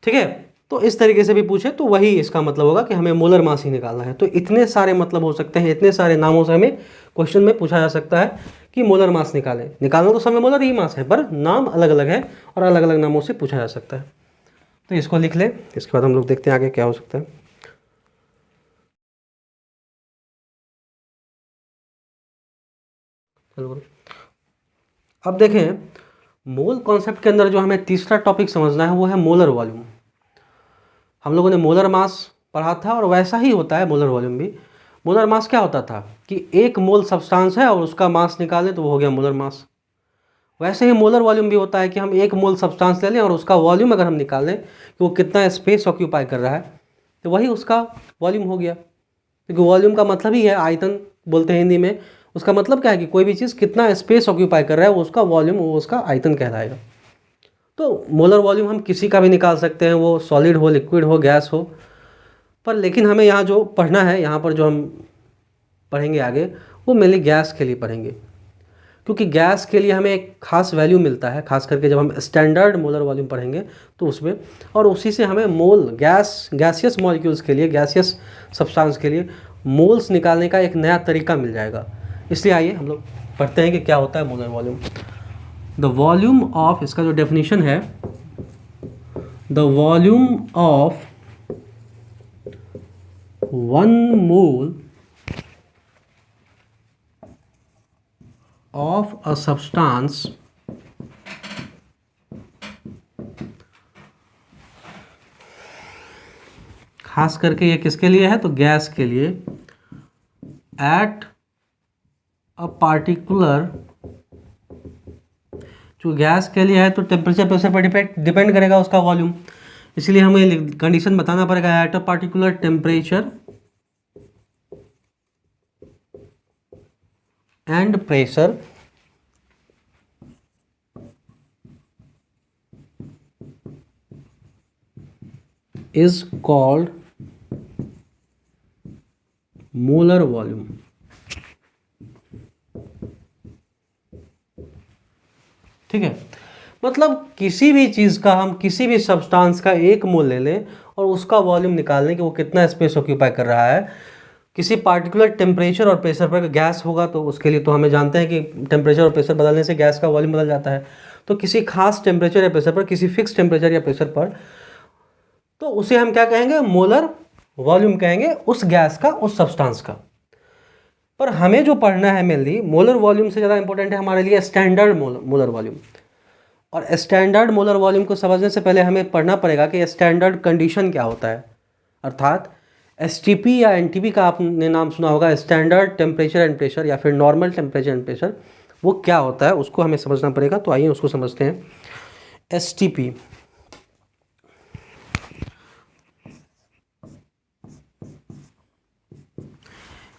ठीक है। तो इस तरीके से भी पूछे तो वही इसका मतलब होगा कि हमें मोलर मास ही निकालना है। तो इतने सारे मतलब हो सकते हैं, इतने सारे नामों से हमें क्वेश्चन में पूछा जा सकता है कि मोलर मास निकालना तो सब में मोलर ही मास है, पर नाम अलग अलग है और अलग अलग नामों से पूछा जा सकता है। तो इसको लिख ले, इसके बाद हम लोग देखते हैं आगे क्या हो सकता है। चलो अब देखें, मोल कॉन्सेप्ट के अंदर जो हमें तीसरा टॉपिक समझना है वो है मोलर वॉल्यूम। हम लोगों ने मोलर मास पढ़ा था और वैसा ही होता है मोलर वॉल्यूम भी। मोलर मास क्या होता था कि 1 मोल सब्सटेंस है और उसका मास निकालें तो वो हो गया मोलर मास। वैसे ही मोलर वॉल्यूम भी होता है कि हम 1 मोल सब्सटेंस ले लें और उसका वॉल्यूम अगर हम निकाल लें कि वो कितना स्पेस ऑक्यूपाई कर रहा है तो वही उसका वॉल्यूम हो गया। क्योंकि वॉल्यूम का मतलब ही है आयतन, बोलते हैं हिंदी में। उसका मतलब क्या है कि कोई भी चीज़ कितना स्पेस ऑक्यूपाई कर रहा है वो उसका वॉल्यूम, वो उसका आयतन कहलाएगा। तो मोलर वॉल्यूम हम किसी का भी निकाल सकते हैं, वो सॉलिड हो, लिक्विड हो, गैस हो। पर लेकिन हमें यहाँ जो पढ़ना है, यहाँ पर जो हम पढ़ेंगे आगे, वो मेनली गैस के लिए पढ़ेंगे। क्योंकि गैस के लिए हमें एक खास वैल्यू मिलता है, खास करके जब हम स्टैंडर्ड मोलर वॉल्यूम पढ़ेंगे तो उसमें, और उसी से हमें मोल गैसियस मॉलिक्यूल्स के लिए, गैसियस सब्सटेंस के लिए मोल्स निकालने का एक नया तरीका मिल जाएगा। इसलिए आइए हम लोग पढ़ते हैं कि क्या होता है molar volume. The volume of, इसका जो डेफिनेशन है, the volume of 1 mole of a substance खास करके ये किसके लिए है तो गैस के लिए, एट अ पार्टिकुलर, जो गैस के लिए है तो टेम्परेचर प्रेशर पर डिपेंड करेगा उसका वॉल्यूम। इसलिए हमें कंडीशन बताना पड़ेगा, at a particular temperature and pressure is called molar volume। ठीक है, मतलब किसी भी चीज़ का, हम किसी भी सब्सटेंस का 1 मोल ले लें और उसका वॉल्यूम निकाल लें कि वो कितना स्पेस ऑक्यूपाई कर रहा है किसी पार्टिकुलर टेम्परेचर और प्रेशर पर। गैस होगा तो उसके लिए तो हमें जानते हैं कि टेम्परेचर और प्रेशर बदलने से गैस का वॉल्यूम बदल जाता है। तो किसी खास टेम्परेचर या प्रेशर पर, किसी फिक्स टेम्परेचर या प्रेशर पर, तो उसे हम क्या कहेंगे, मोलर वॉल्यूम कहेंगे, उस गैस का, उस सब्सटेंस का। पर हमें जो पढ़ना है मेनली, मोलर वॉल्यूम से ज़्यादा इंपॉर्टेंट है हमारे लिए स्टैंडर्ड मोलर वॉल्यूम। और स्टैंडर्ड मोलर वॉल्यूम को समझने से पहले हमें पढ़ना पड़ेगा कि स्टैंडर्ड कंडीशन क्या होता है। अर्थात STP या NTP का आपने नाम सुना होगा, स्टैंडर्ड टेम्परेचर एंड प्रेशर, या फिर नॉर्मल टेम्परेचर एंड प्रेशर, वो क्या होता है उसको हमें समझना पड़ेगा। तो आइए उसको समझते हैं। STP,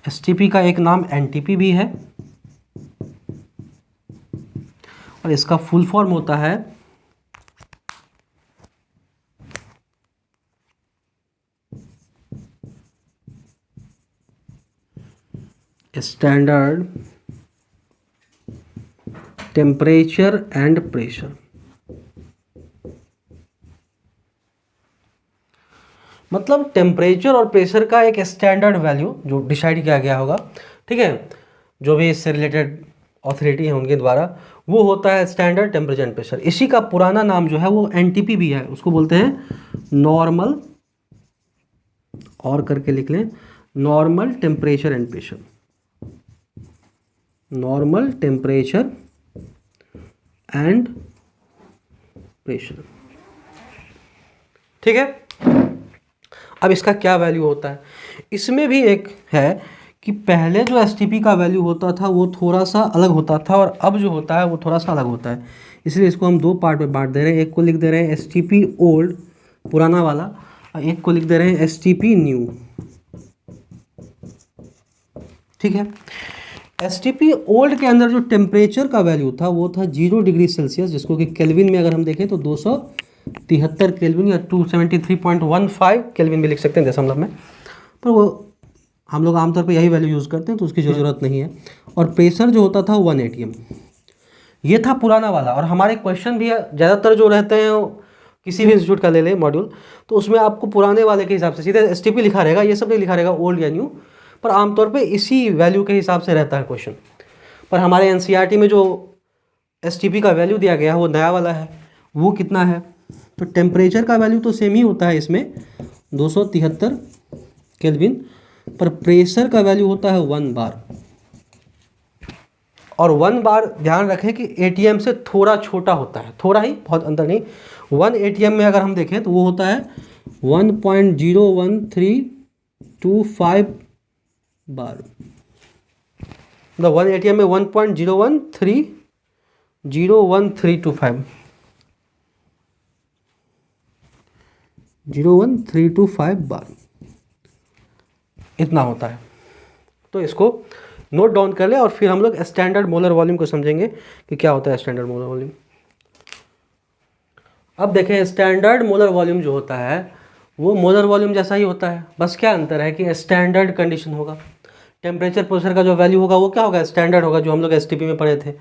STP का एक नाम NTP भी है और इसका फुल फॉर्म होता है स्टैंडर्ड टेम्परेचर एंड प्रेशर। मतलब टेम्परेचर और प्रेशर का एक स्टैंडर्ड वैल्यू जो डिसाइड किया गया होगा, ठीक है, जो भी इससे रिलेटेड अथॉरिटी है उनके द्वारा, वो होता है स्टैंडर्ड टेम्परेचर एंड प्रेशर। इसी का पुराना नाम जो है वो NTP भी है, उसको बोलते हैं नॉर्मल, और करके लिख लें, normal temperature and pressure, normal temperature and pressure. ठीक है, अब इसका क्या वैल्यू होता है, इसमें भी एक है कि पहले जो एसटीपी का वैल्यू होता था वो थोड़ा सा अलग होता था और अब जो होता है वो थोड़ा सा अलग होता है, इसलिए इसको हम दो पार्ट में बांट दे रहे हैं। एक को लिख दे रहे हैं एसटीपी ओल्ड पुराना वाला, और एक को लिख दे रहे हैं एसटीपी न्यू। ठीक है, एसटीपी ओल्ड के अंदर जो टेम्परेचर का वैल्यू था वो था 0 डिग्री सेल्सियस, जिसको कि केल्विन में अगर हम देखें तो 273 केल्विन या 273.15 केल्विन भी लिख सकते हैं दशमलव में, पर वो हम लोग आमतौर पे यही वैल्यू यूज़ करते हैं तो उसकी ज़रूरत नहीं है। और प्रेशर जो होता था 1 atm, ये था पुराना वाला। और हमारे क्वेश्चन भी ज़्यादातर जो रहते हैं किसी भी इंस्टीट्यूट का ले लें मॉड्यूल, तो उसमें आपको पुराने वाले के हिसाब से सीधे एसटीपी लिखा रहेगा, ये सब नहीं लिखा रहेगा ओल्ड या न्यू, पर आमतौर पे इसी वैल्यू के हिसाब से रहता है क्वेश्चन। पर हमारे एनसीईआरटी में जो एसटीपी का वैल्यू दिया गया है वो नया वाला है, वो कितना है, तो टेम्परेचर का वैल्यू तो सेम ही होता है इसमें 273 केल्विन, पर प्रेशर का वैल्यू होता है 1 बार। और 1 बार ध्यान रखें कि एटीएम से थोड़ा छोटा होता है, थोड़ा ही, बहुत अंतर नहीं। 1 एटीएम में अगर हम देखें तो वो होता है 1.01325 बार, मतलब 1 एटीएम में 1.01325 बार इतना होता है। तो इसको नोट डाउन कर ले और फिर हम लोग स्टैंडर्ड मोलर वॉल्यूम को समझेंगे कि क्या होता है स्टैंडर्ड मोलर वॉल्यूम। अब देखें, स्टैंडर्ड मोलर वॉल्यूम जो होता है वो मोलर वॉल्यूम जैसा ही होता है, बस क्या अंतर है कि स्टैंडर्ड कंडीशन होगा। टेम्परेचर प्रेशर का जो वैल्यू होगा वो क्या होगा, स्टैंडर्ड होगा, जो हम लोग एसटीपी में पढ़े थे।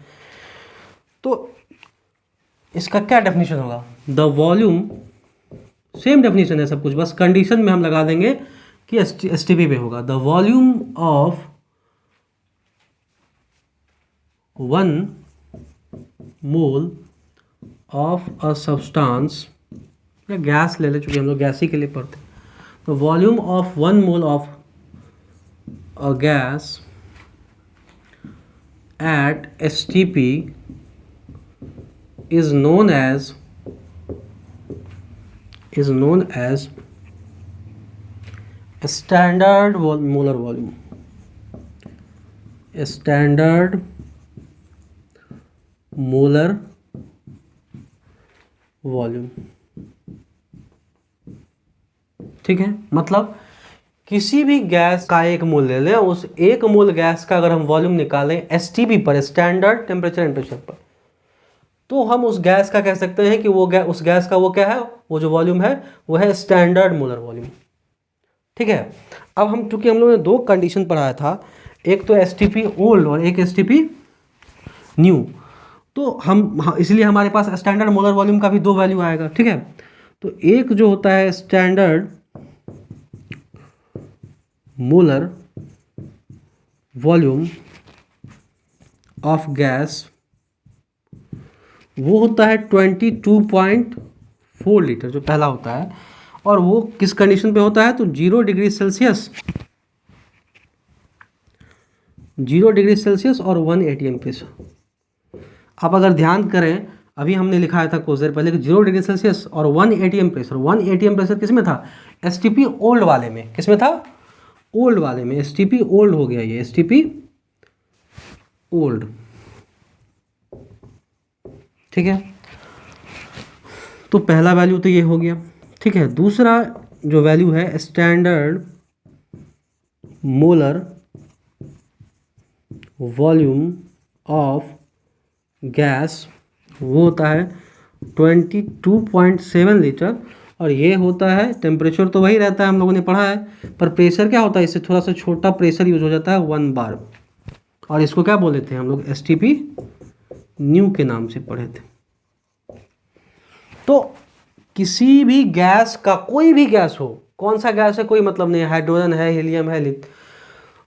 तो इसका क्या डेफिनेशन होगा, द वॉल्यूम, सेम डेफिनेशन है सब कुछ, बस कंडीशन में हम लगा देंगे कि एसटीपी में होगा। The volume of 1 mole of a substance, या गैस ले ले, चूँकि हम लोग गैस ही के लिए पढ़ते हैं, तो volume of 1 mole of a gas at STP is known as standard molar volume, standard molar volume। ठीक है, मतलब किसी भी गैस का एक मोल ले लें, उस एक मोल गैस का अगर हम वॉल्यूम निकालें एसटीपी पर, स्टैंडर्ड टेम्परेचर एंड प्रेशर पर, तो हम उस गैस का कह सकते हैं कि वो उस गैस का वो क्या है, वो जो वॉल्यूम है वो है स्टैंडर्ड मोलर वॉल्यूम। ठीक है, अब हम, चूंकि हम लोगों ने दो कंडीशन पढ़ाया था, एक तो एसटीपी ओल्ड और एक एसटीपी न्यू, तो हम इसलिए हमारे पास स्टैंडर्ड मोलर वॉल्यूम का भी दो वैल्यू आएगा। ठीक है, तो एक जो होता है standard molar volume of gas, वो होता है 22.4 लीटर, जो पहला होता है, और वो किस कंडीशन पे होता है, तो 0 डिग्री सेल्सियस, 0 डिग्री सेल्सियस और 1 एटीएम प्रेशर। आप अगर ध्यान करें, अभी हमने लिखा था कुछ देर पहले कि 0 डिग्री सेल्सियस और 1 एटीएम प्रेशर। 1 एटीएम प्रेशर किस में था, एसटीपी ओल्ड वाले में। किस में था, ओल्ड वाले में। एसटीपी ओल्ड हो गया, ये एसटीपी ओल्ड। ठीक है, तो पहला वैल्यू तो ये हो गया। ठीक है, दूसरा जो वैल्यू है standard molar volume of gas, वो होता है 22.7 लीटर, और ये होता है, टेम्परेचर तो वही रहता है, हम लोगों ने पढ़ा है, पर प्रेशर क्या होता है, इससे थोड़ा सा छोटा प्रेशर यूज हो जाता है, 1 बार। और इसको क्या बोले थे हम लोग, एसटीपी न्यू के नाम से पढ़े थे। तो किसी भी गैस का, कोई भी गैस हो, कौन सा गैस है कोई मतलब नहीं है, हाइड्रोजन है, हीलियम है,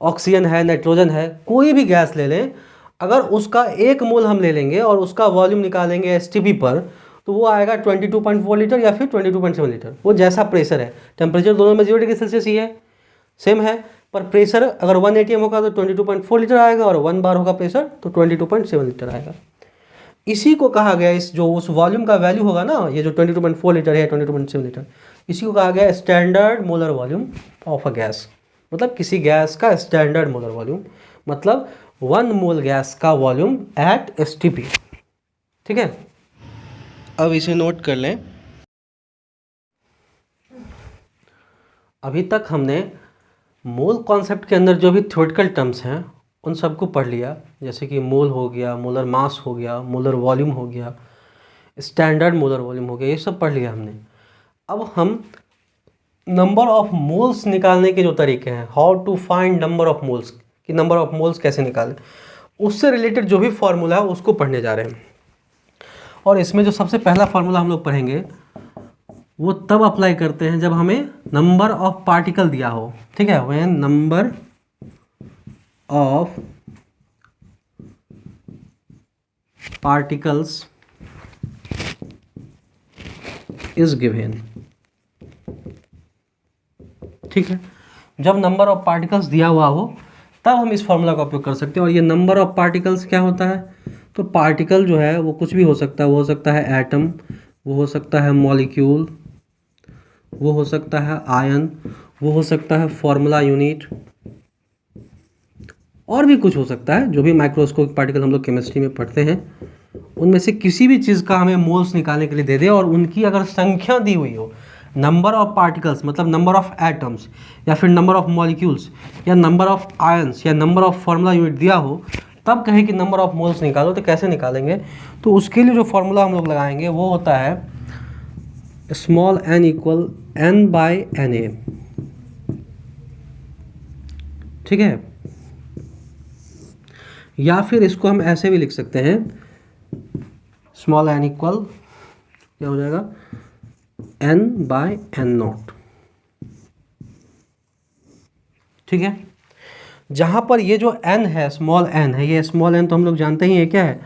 ऑक्सीजन है, नाइट्रोजन है, कोई भी गैस ले लें, अगर उसका एक मोल हम ले लेंगे और उसका वॉल्यूम निकालेंगे एसटीपी पर, तो वो आएगा 22.4 लीटर या फिर 22.7 लीटर, वो जैसा प्रेशर है। टेम्परेचर दोनों में 0 डिग्री सेल्सियस ही है, सेम है, पर प्रेशर अगर 1 एटीएम होगा तो 22.4 लीटर आएगा, और 1 बार होगा प्रेशर तो 22.7 लीटर आएगा। इसी को कहा गया, इस जो उस वॉल्यूम का वैल्यू होगा ना, ये जो 22.4 लीटर है, 22.7 लीटर, इसी को कहा गया standard molar volume of a gas. मतलब किसी गैस का स्टैंडर्ड मोलर वॉल्यूम, मतलब 1 मोल गैस का वॉल्यूम एट STP। ठीक है, अब इसे नोट कर लें। अभी तक हमने मोल कॉन्सेप्ट के अंदर जो भी थ्योरेटिकल टर्म्स हैं उन सबको पढ़ लिया, जैसे कि मोल हो गया, मोलर मास हो गया, मोलर वॉल्यूम हो गया, स्टैंडर्ड मोलर वॉल्यूम हो गया, ये सब पढ़ लिया हमने। अब हम नंबर ऑफ मोल्स निकालने के जो तरीके हैं, how to find number of moles, कि नंबर ऑफ मोल्स कैसे निकालें, उससे रिलेटेड जो भी फॉर्मूला है उसको पढ़ने जा रहे हैं। और इसमें जो सबसे पहला फार्मूला हम लोग पढ़ेंगे वो तब अप्लाई करते हैं जब हमें नंबर ऑफ पार्टिकल दिया हो। ठीक है, when number of particles is given. ठीक है, जब नंबर ऑफ पार्टिकल्स दिया हुआ हो तब हम इस फॉर्मूला का उपयोग कर सकते हैं। और ये नंबर ऑफ पार्टिकल्स क्या होता है, तो पार्टिकल जो है वो कुछ भी हो सकता है, वो हो सकता है एटम, वो हो सकता है मॉलिक्यूल, वो हो सकता है आयन, वो हो सकता है फॉर्मूला यूनिट, और भी कुछ हो सकता है। जो भी माइक्रोस्कोपिक पार्टिकल हम लोग केमिस्ट्री में पढ़ते हैं उनमें से किसी भी चीज़ का हमें मोल्स निकालने के लिए दे दे और उनकी अगर संख्या दी हुई हो, नंबर ऑफ पार्टिकल्स मतलब नंबर ऑफ एटम्स या फिर नंबर ऑफ मॉलिक्यूल्स या नंबर ऑफ आयन्स या नंबर ऑफ फॉर्मूला यूनिट दिया हो, तब कहे कि नंबर ऑफ मोल्स निकालो, तो कैसे निकालेंगे, तो उसके लिए जो फॉर्मूला हम लोग लगाएंगे वो होता है स्मॉल n इक्वल N/Na। ठीक है, या फिर इसको हम ऐसे भी लिख सकते हैं, स्मॉल n इक्वल क्या हो जाएगा N/N0। ठीक है, जहां पर ये जो n है, स्मॉल n है, ये स्मॉल n तो हम लोग जानते ही है क्या है,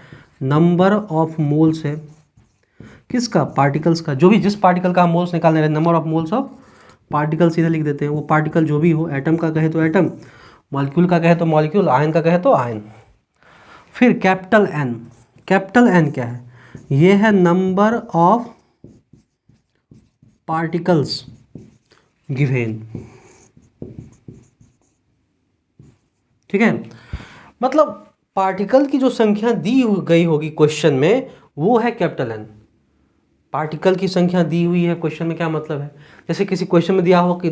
नंबर ऑफ मोल्स है। किसका, पार्टिकल्स का। जो भी जिस पार्टिकल का हम मोल्स निकालने रहे, number of moles of particle सीधे लिख देते हैं। वो पार्टिकल जो भी हो, एटम का कहे तो एटम, मॉलिक्यूल का कहे तो मॉलिक्यूल, आयन का कहे तो आयन। फिर कैपिटल N, कैपिटल N क्या है, ये है नंबर ऑफ पार्टिकल्स गिवन। ठीक है, मतलब पार्टिकल की जो संख्या दी गई होगी क्वेश्चन में वो है कैपिटल N। पार्टिकल की संख्या दी हुई है क्वेश्चन में, क्या मतलब है, जैसे किसी क्वेश्चन में दिया हो कि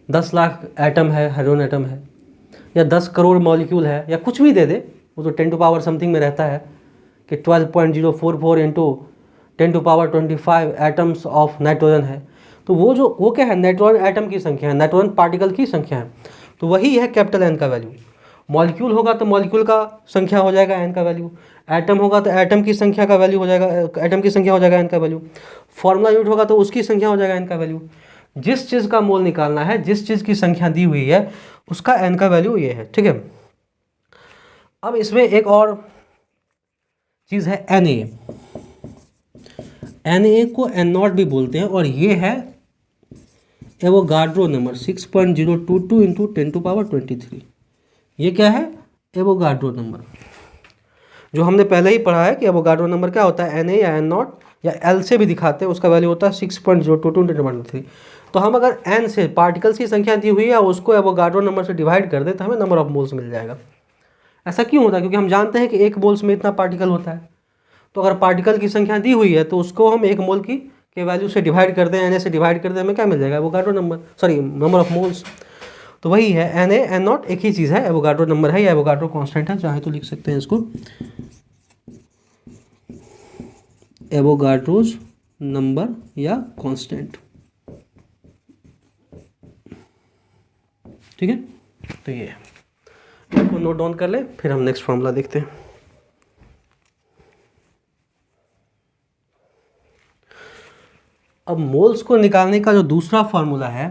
10 लाख एटम है, हाइड्रोजन एटम है, या 10 करोड़ मॉलिक्यूल है, या कुछ भी दे दे, वो तो 10 टू पावर समथिंग में रहता है कि 12.044 into 10 to power 25 atoms of nitrogen है। तो वो क्या है, नाइट्रोजन एटम की संख्या है, नाइट्रोजन पार्टिकल की संख्या है, तो वही है कैपिटल N का वैल्यू। मॉलिक्यूल होगा तो मॉलिक्यूल का संख्या हो जाएगा N का वैल्यू, एटम होगा तो एटम की संख्या का वैल्यू हो जाएगा, एटम की संख्या हो जाएगा N का वैल्यू, फॉर्मूला यूनिट होगा तो उसकी संख्या हो जाएगा N का वैल्यू। जिस चीज़ का मोल निकालना है, जिस चीज़ की संख्या दी हुई है, उसका N का वैल्यू ये है। ठीक है, अब इसमें एक और चीज़ है Na। Na को N0 भी बोलते हैं, और ये है Avogadro number 6.022 into 10 to power 23। ये क्या है, एवोगाड्रो नंबर, जो हमने पहले ही पढ़ा है कि एवोगाड्रो नंबर क्या होता है, Na या N0 या L से भी दिखाते हैं, उसका वैल्यू होता है 6.022 इंटू 10 तो हम अगर N से पार्टिकल्स की संख्या दी हुई है उसको एवोगाड्रो नंबर से डिवाइड कर दे तो हमें नंबर ऑफ मोल्स मिल जाएगा। ऐसा क्यों होता है, क्योंकि हम जानते हैं कि एक मोल्स में इतना पार्टिकल होता है, तो अगर पार्टिकल की संख्या दी हुई है तो उसको हम एक मोल की के वैल्यू से डिवाइड कर दें, Na से डिवाइड कर दें, हमें क्या मिल जाएगा, Avogadro number, sorry number of moles. तो वही है Na N0 एक ही चीज़ है, एवोगाड्रो नंबर है या एवोगाड्रो कांस्टेंट है, चाहे तो लिख सकते हैं इसको एवोगाड्रोज नंबर या कांस्टेंट। ठीक है, तो ये इसको नोट डाउन कर ले, फिर हम नेक्स्ट फॉर्मूला देखते हैं। अब मोल्स को निकालने का जो दूसरा फार्मूला है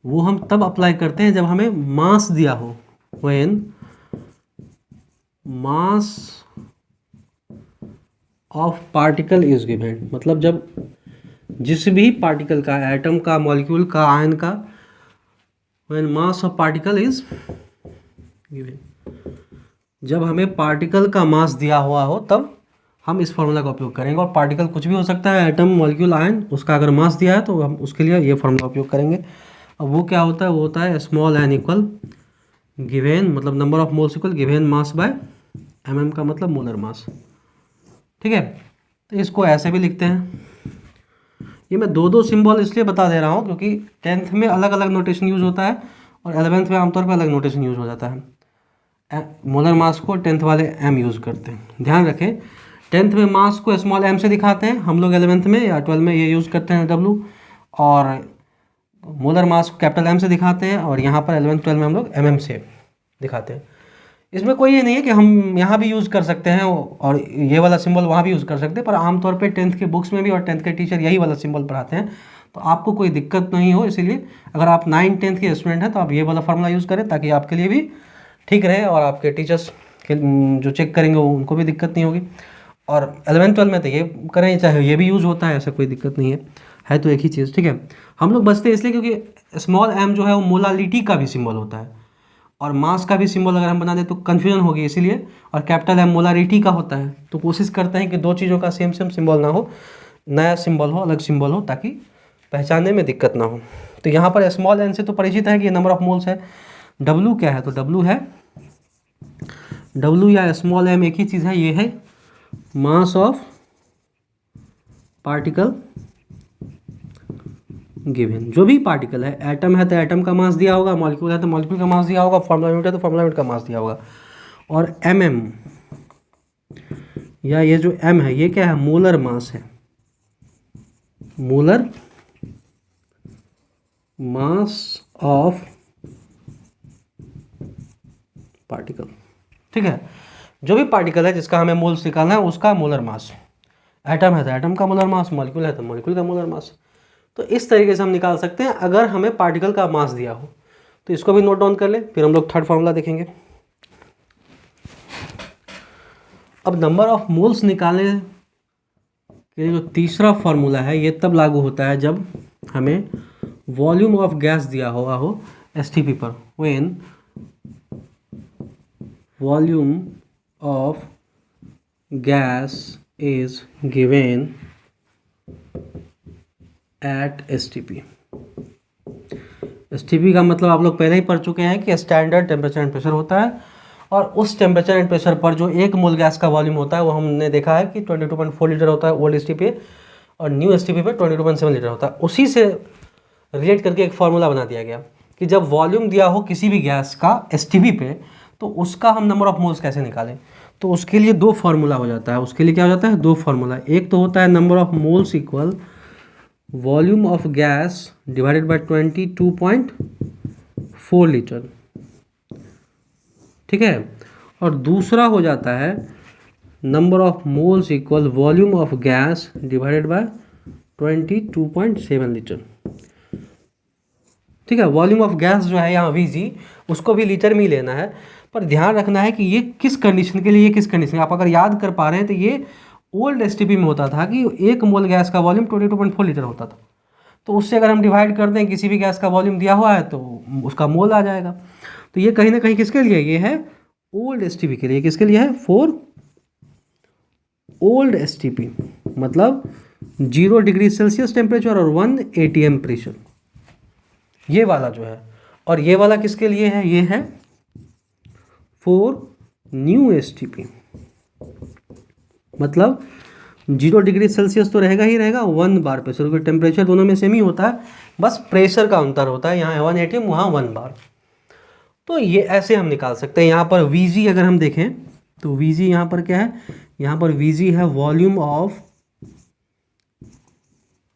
वो हम तब अप्लाई करते हैं जब हमें मास दिया हो, when mass of particle is given. मतलब जब जिस भी पार्टिकल का, एटम का, मॉलिक्यूल का, आयन का, when mass of particle is given, जब हमें पार्टिकल का मास दिया हुआ हो तब हम इस फार्मूला का उपयोग करेंगे। और पार्टिकल कुछ भी हो सकता है, एटम, मॉलिक्यूल, आयन, उसका अगर मास दिया है तो हम उसके लिए ये फार्मूला उपयोग करेंगे। अब वो क्या होता है, वो होता है स्मॉल एन इक्वल गिवेन, मतलब number of moles equal given mass by M का मतलब मोलर मास। ठीक है, तो इसको ऐसे भी लिखते हैं। ये मैं दो सिंबल इसलिए बता दे रहा हूँ क्योंकि 10th में अलग अलग नोटेशन यूज़ होता है और 11th में आमतौर पर अलग नोटेशन यूज़ हो जाता है। मोलर मास को 10th वाले एम यूज़ करते हैं, ध्यान रखें। 10th में मास को स्मॉल एम से दिखाते हैं हम लोग, 11th में या 12 में ये यूज़ करते हैं डब्लू, और मोलर मास को कैपिटल एम से दिखाते हैं, और यहाँ पर 11th 12 में हम लोग एम से दिखाते हैं। इसमें कोई ये नहीं है कि हम यहाँ भी यूज़ कर सकते हैं और ये वाला सिंबल वहाँ भी यूज़ कर सकते हैं, पर आमतौर पे 10th के बुक्स में भी और 10th के टीचर यही वाला सिंबल पढ़ाते हैं, तो आपको कोई दिक्कत नहीं हो। इसीलिए अगर आप 9th 10th के स्टूडेंट हैं तो आप ये वाला फार्मूला यूज़ करें ताकि आपके लिए भी ठीक रहे और आपके टीचर्स के जो चेक करेंगे उनको भी दिक्कत नहीं होगी। और 11th 12 में तो ये करें, चाहे ये भी यूज़ होता है, ऐसा कोई दिक्कत नहीं है तो एक ही चीज़। ठीक है, हम लोग बचते हैं इसलिए क्योंकि स्मॉल एम जो है वो मोलालिटी का भी सिंबल होता है और मास का भी सिंबल अगर हम बना दें तो कन्फ्यूजन होगी, इसीलिए। और कैपिटल एम मोलारिटी का होता है, तो कोशिश करते हैं कि दो चीज़ों का सेम सिंबल ना हो, नया सिंबल हो, अलग सिंबल हो, ताकि पहचानने में दिक्कत ना हो। तो यहाँ पर स्मॉल एन से तो परिचित है कि ये नंबर ऑफ मोल्स है। डब्लू क्या है, तो डब्लू है, डब्लू या स्मॉल एम एक ही चीज़ है, ये है मास ऑफ पार्टिकल गिवन। जो भी पार्टिकल है, एटम है तो एटम का मास दिया होगा, मॉलिक्यूल है तो मॉलिक्यूल का मास दिया होगा, फार्मूला यूनिट है तो फार्मूला यूनिट का मास दिया होगा। और एम या ये जो एम है ये क्या है, मोलर मास है, मोलर मास ऑफ पार्टिकल। ठीक है, जो भी पार्टिकल है जिसका हमें मोल्स निकालना है उसका मोलर मास। एटम है तो एटम का मोलर मास, मॉलिक्यूल है तो मॉलिक्यूल का मोलर मास। तो इस तरीके से हम निकाल सकते हैं अगर हमें पार्टिकल का मास दिया हो। तो इसको भी नोट डाउन कर ले, फिर हम लोग थर्ड फार्मूला देखेंगे। अब नंबर ऑफ मोल्स निकालने के लिए जो तीसरा फार्मूला है ये तब लागू होता है जब हमें वॉल्यूम ऑफ गैस दिया हुआ हो एसटीपी पर। When volume of gas is given at STP. STP का मतलब आप लोग पहले ही पढ़ चुके हैं कि स्टैंडर्ड टेम्परेचर एंड प्रेशर होता है, और उस टेम्परेचर एंड प्रेशर पर जो एक मोल गैस का वॉल्यूम होता है वो हमने देखा है कि 22.4 लीटर होता है ओल्ड एसटीपी पे, और न्यू एसटीपी पे 22.7 लीटर होता है। उसी से रिलेट करके एक फार्मूला बना दिया गया कि जब वॉल्यूम दिया हो किसी भी गैस का एसटीपी पे तो उसका हम नंबर ऑफ मोल्स कैसे निकालें। तो उसके लिए दो फार्मूला हो जाता है। उसके लिए क्या हो जाता है, दो फार्मूला। एक तो होता है number of moles equal volume of gas divided by 22.4 litre. ठीक है, और दूसरा हो जाता है number of moles equal volume of gas divided by 22.7 litre. ठीक है, वॉल्यूम ऑफ गैस जो है यहाँ वीजी, उसको भी लीटर में ही लेना है, पर ध्यान रखना है कि ये किस कंडीशन के लिए, ये किस कंडीशन। आप अगर याद कर पा रहे हैं तो ये ओल्ड एसटीपी में होता था कि एक मोल गैस का वॉल्यूम 22.4 लीटर होता था। तो उससे अगर हम डिवाइड कर दें, किसी भी गैस का वॉल्यूम दिया हुआ है तो उसका मोल आ जाएगा। तो ये कहीं ना कहीं किसके लिए, ये है ओल्ड एसटीपी के लिए। किसके लिए है, फॉर ओल्ड एसटीपी, मतलब 0 डिग्री सेल्सियस टेम्परेचर और 1 atm प्रेशर, ये वाला जो है। और ये वाला किसके लिए है, ये है फॉर न्यू एसटीपी, मतलब 0 डिग्री सेल्सियस तो रहेगा ही रहेगा, 1 बार प्रेशर, क्योंकि टेम्परेचर दोनों में सेम ही होता है, बस प्रेशर का अंतर होता है। यहाँ 1 atm, वहाँ 1 बार। तो ये ऐसे हम निकाल सकते हैं। यहाँ पर Vg अगर हम देखें तो Vg यहाँ पर क्या है, यहाँ पर Vg है volume of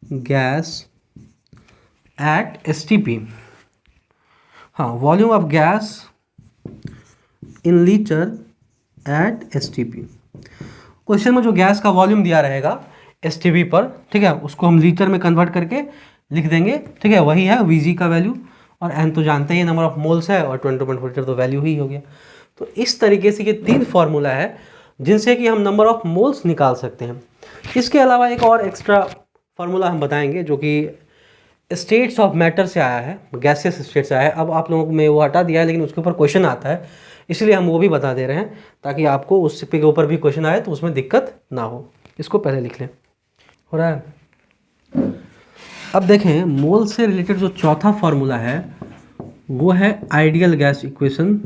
gas at STP. हाँ, volume of gas in litre at STP. Question में जो गैस का वॉल्यूम दिया रहेगा एसटीपी पर, ठीक है, उसको हम लीटर में कन्वर्ट करके लिख देंगे। ठीक है, वही है Vg का वैल्यू, और n तो जानते ही नंबर ऑफ मोल्स है, और 22.4 लीटर तो वैल्यू ही हो गया। तो इस तरीके से ये 3 फार्मूला है जिनसे कि हम नंबर ऑफ मोल्स निकाल सकते हैं। इसके अलावा एक और एक्स्ट्रा फार्मूला हम बताएंगे जो कि स्टेट्स ऑफ मैटर से आया है, गैसियस स्टेट से आया है। अब आप लोगों में वो हटा दिया है, लेकिन उसके ऊपर क्वेश्चन आता है, इसलिए हम वो भी बता दे रहे हैं ताकि आपको उस के ऊपर भी क्वेश्चन आए तो उसमें दिक्कत ना हो। इसको पहले लिख लें। हो रहा है? अब देखें, मोल से रिलेटेड जो चौथा फॉर्मूला है वो है ideal gas equation.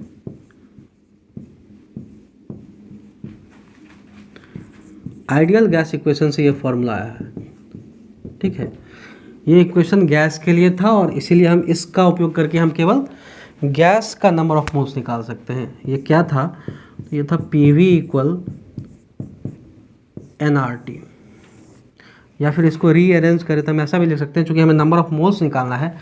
Ideal gas equation से ये फॉर्मूला आया है, ठीक है। ये इक्वेशन गैस के लिए था और इसीलिए हम इसका उपयोग करके हम केवल गैस का नंबर ऑफ मोल्स निकाल सकते हैं। ये क्या था? ये था PV इक्वल NRT, या फिर इसको रीअरेंज करें तो हम ऐसा भी लिख सकते हैं, चूँकि हमें नंबर ऑफ मोल्स निकालना है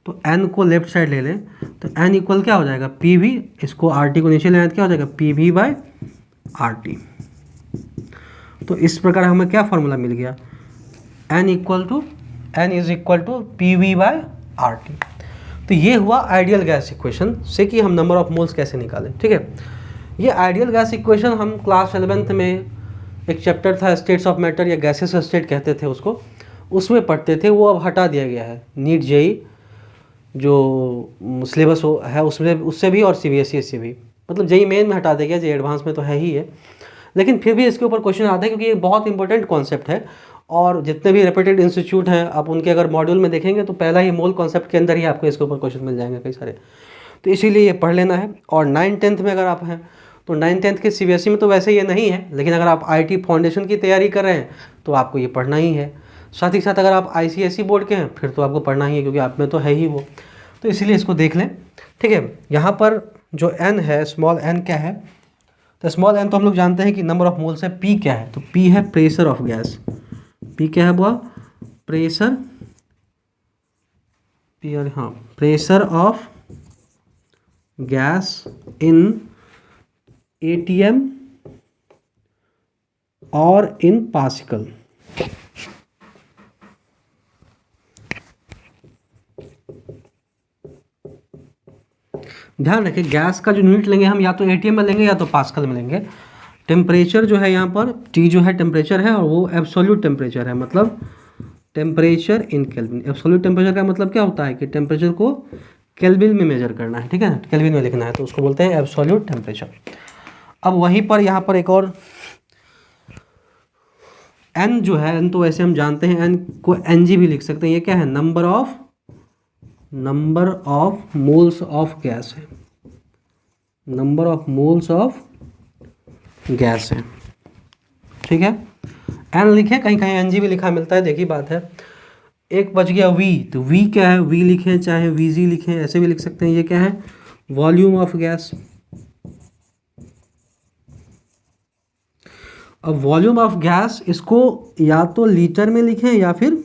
तो n को लेफ्ट साइड ले लें तो n इक्वल क्या हो जाएगा? PV, इसको RT को नीचे लेना तो क्या हो जाएगा? PV/RT। तो इस प्रकार हमें क्या फॉर्मूला मिल गया? n is equal to PV/RT। तो ये हुआ आइडियल गैस इक्वेशन से कि हम नंबर ऑफ मोल्स कैसे निकालें, ठीक है। ये आइडियल गैस इक्वेशन हम क्लास 11th में एक चैप्टर था स्टेट्स ऑफ मैटर या गैसेस स्टेट कहते थे उसको, उसमें पढ़ते थे। वो अब हटा दिया गया है नीट जेई जो सिलेबस है उसमें, उससे भी और CBSE से भी, मतलब जेई मेन में हटा दिया गया, जेई एडवांस में तो है ही है, लेकिन फिर भी इसके ऊपर क्वेश्चन आते हैं क्योंकि ये बहुत इंपॉर्टेंट कॉन्सेप्ट है। और जितने भी रेप्यूटेड इंस्टीट्यूट हैं आप उनके अगर मॉड्यूल में देखेंगे तो पहला ही मोल कॉन्सेप्ट के अंदर ही आपको इसके ऊपर क्वेश्चन मिल जाएंगे कई सारे, तो इसीलिए ये पढ़ लेना है। और 9th-10th में अगर आप हैं तो 9th-10th के CBSE में तो वैसे ये नहीं है, लेकिन अगर आप IT फाउंडेशन की तैयारी कर रहे हैं तो आपको ये पढ़ना ही है। साथ ही साथ अगर आप ICSE बोर्ड के हैं फिर तो आपको पढ़ना ही है, क्योंकि आप में तो है ही वो, तो इसीलिए इसको देख लें, ठीक है। यहाँ पर जो n है, स्मॉल n क्या है? तो स्मॉल n तो हम लोग जानते हैं कि नंबर ऑफ मोल्स है। P क्या है? तो P है प्रेशर ऑफ गैस। P क्या है बुआ? प्रेशर, हाँ, pressure of gas in ATM और इन पास्कल। ध्यान रखें, गैस का जो यूनिट लेंगे हम या तो ATM में लेंगे या तो पास्कल में लेंगे। टेम्परेचर जो है यहाँ पर T जो है टेम्परेचर है और वो एब्सोल्यूट टेम्परेचर है, मतलब temperature in kelvin. Absolute temperature का मतलब क्या होता है कि टेम्परेचर को केल्विन में मेजर करना है, ठीक है ना, केल्विन में लिखना है, तो उसको बोलते हैं एब्सोल्यूट टेम्परेचर। अब वहीं पर यहाँ पर एक और n जो है, n तो वैसे हम जानते हैं, n को Ng भी लिख सकते हैं। ये क्या है? Number of moles of gas है, number of moles of gas है, ठीक है। n लिखे, कहीं कहीं Ng भी लिखा मिलता है, देखी बात है। एक बच गया V, तो V क्या है? V लिखें चाहे Vg लिखें, ऐसे भी लिख सकते हैं। ये क्या है? Volume of gas. अब वॉल्यूम ऑफ गैस इसको या तो लीटर में लिखें या फिर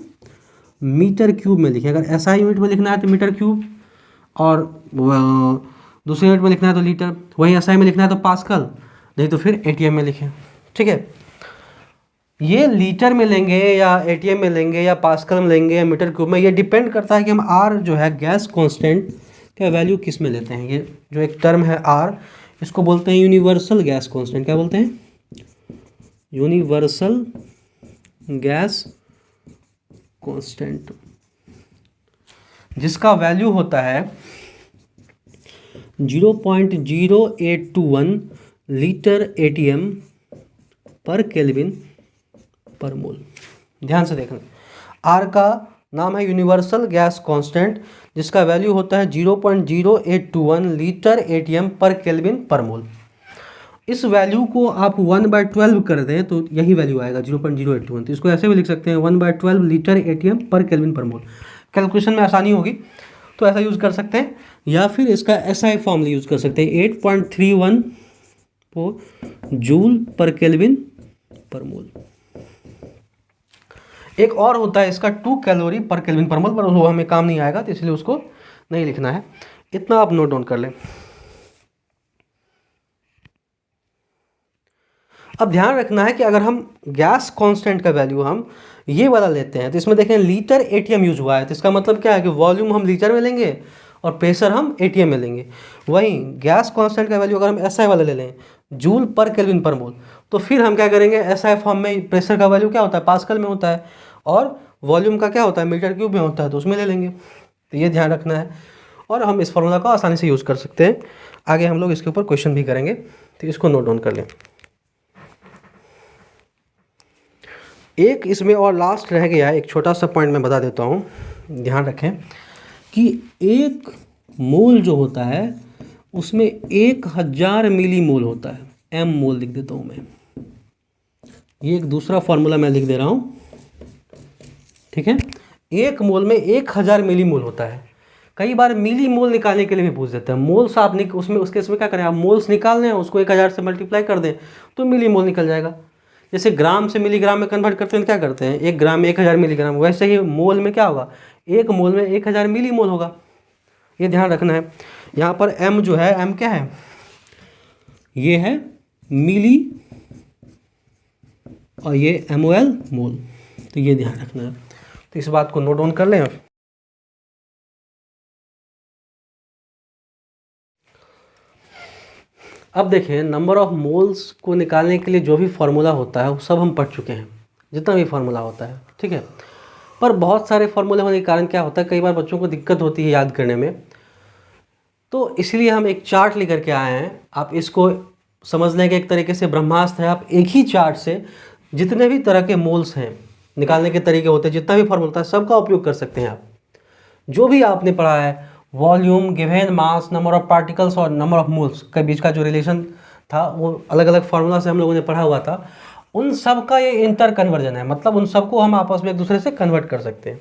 मीटर क्यूब में लिखें। अगर SI यूनिट में लिखना है तो मीटर क्यूब, और दूसरे यूनिट में लिखना है तो लीटर, वहीं SI में लिखना है तो पास्कल, नहीं तो फिर ATM में लिखें, ठीक है। ये लीटर में लेंगे या ATM में लेंगे या पास्कल में लेंगे या मीटर क्यूब में, ये डिपेंड करता है कि हम R जो है गैस कांस्टेंट का वैल्यू किस में लेते हैं। ये जो एक टर्म है R, इसको बोलते हैं यूनिवर्सल गैस कांस्टेंट। क्या बोलते हैं? यूनिवर्सल गैस कांस्टेंट, जिसका वैल्यू होता है 0.0821 लीटर ATM पर केल्विन पर मोल। ध्यान से देखना, R का नाम है यूनिवर्सल गैस कांस्टेंट, जिसका वैल्यू होता है 0.0821 लीटर ATM पर केल्विन पर मोल। इस वैल्यू को आप 1/12 कर दें तो यही वैल्यू आएगा 0.081। तो इसको ऐसे भी लिख सकते हैं 1/12 लीटर ATM पर केल्विन पर मोल। कैलकुलेशन में आसानी होगी तो ऐसा यूज़ कर सकते हैं, या फिर इसका SI फॉर्मूला यूज़ कर सकते हैं 8.31 जूल पर केल्विन पर मोल। एक और होता है इसका 2 कैलोरी पर केल्विन पर मोल, पर वो हमें काम नहीं आएगा तो इसलिए उसको नहीं लिखना है। इतना आप नोट डाउन कर लें। अब ध्यान रखना है कि अगर हम गैस कांस्टेंट का वैल्यू हम ये वाला लेते हैं तो इसमें देखें लीटर ATM यूज हुआ है, तो इसका मतलब क्या है कि वॉल्यूम हम लीटर में लेंगे और प्रेशर हम ATM में लेंगे। वहीं गैस कांस्टेंट का वैल्यू अगर हम SI वाला ले लें जूल पर केल्विन पर मोल, तो फिर हम क्या करेंगे, SI फॉर्म में प्रेशर का वैल्यू क्या होता है? पास्कल में होता है, और वॉल्यूम का क्या होता है, मीटर क्यूब में होता है, तो उसमें ले लेंगे। तो ये ध्यान रखना है और हम इस फॉर्मूला को आसानी से यूज़ कर सकते हैं। आगे हम लोग इसके ऊपर क्वेश्चन भी करेंगे, तो इसको नोट डाउन कर लें। एक इसमें और लास्ट रह गया है, एक छोटा सा पॉइंट मैं बता देता हूँ, ध्यान रखें कि एक मोल जो होता है उसमें 1000 मिली मोल होता है, एम मोल लिख देता हूँ मैं। ये एक दूसरा फॉर्मूला मैं लिख दे रहा हूँ, ठीक है। एक मोल में 1000 मिली मोल होता है। कई बार मिली मोल निकालने के लिए भी पूछ देते हैं। मोल्स आप उसमें क्या करें, आप मोल्स निकालने हैं, उसको 1000 से मल्टीप्लाई कर दें तो मिली मोल निकल जाएगा। जैसे ग्राम से मिलीग्राम में कन्वर्ट करते हैं, क्या करते हैं, 1 ग्राम में 1000 मिलीग्राम, वैसे ही मोल में क्या होगा, एक मोल में 1000 मिली मोल होगा। ये ध्यान रखना है। यहाँ पर एम जो है, एम क्या है, ये है मिली और ये MOL मोल, तो ये ध्यान रखना है। तो इस बात को नोट डाउन कर लें। अब देखें, नंबर ऑफ मोल्स को निकालने के लिए जो भी फार्मूला होता है वो सब हम पढ़ चुके हैं, जितना भी फार्मूला होता है, ठीक है। पर बहुत सारे फार्मूले होने के कारण क्या होता है, कई बार बच्चों को दिक्कत होती है याद करने में, तो इसलिए हम एक चार्ट लेकर के आए हैं। आप इसको समझ लें कि एक तरीके से ब्रह्मास्त्र है। आप एक ही चार्ट से जितने भी तरह के मोल्स हैं, निकालने के तरीके होते हैं, जितना भी फार्मूला होता है, सबका उपयोग कर सकते हैं आप। जो भी आपने पढ़ा है, volume, given mass, number of particles और नंबर ऑफ मोल्स के बीच का जो रिलेशन था, वो अलग अलग फार्मूला से हम लोगों ने पढ़ा हुआ था। उन सब का ये इंटर कन्वर्जन है, मतलब उन सबको हम आपस में एक दूसरे से कन्वर्ट कर सकते हैं।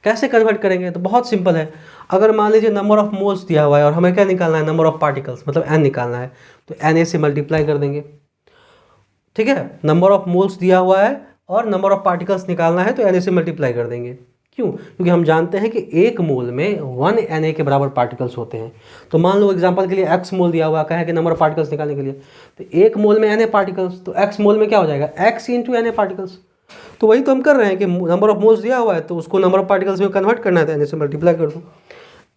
कैसे कन्वर्ट करेंगे, तो बहुत सिंपल है। अगर मान लीजिए नंबर ऑफ मोल्स दिया हुआ है और हमें क्या निकालना है, नंबर ऑफ पार्टिकल्स, मतलब n निकालना है, तो Na से मल्टीप्लाई कर देंगे, ठीक है। नंबर ऑफ मोल्स दिया हुआ है और नंबर ऑफ पार्टिकल्स निकालना है, तो Na से मल्टीप्लाई कर देंगे। क्यों? क्योंकि हम जानते हैं कि एक मोल में 1 Na के बराबर पार्टिकल्स होते हैं। तो मान लो एग्जांपल के लिए x मोल दिया हुआ है कि नंबर ऑफ पार्टिकल्स निकालने के लिए, तो एक मोल में Na पार्टिकल्स, तो x मोल में क्या हो जाएगा, x इंटू Na पार्टिकल्स। तो वही तो हम कर रहे हैं कि नंबर ऑफ मोल्स दिया हुआ है तो उसको नंबर ऑफ पार्टिकल्स में कन्वर्ट करना है, तो Na से मल्टीप्लाई कर दो।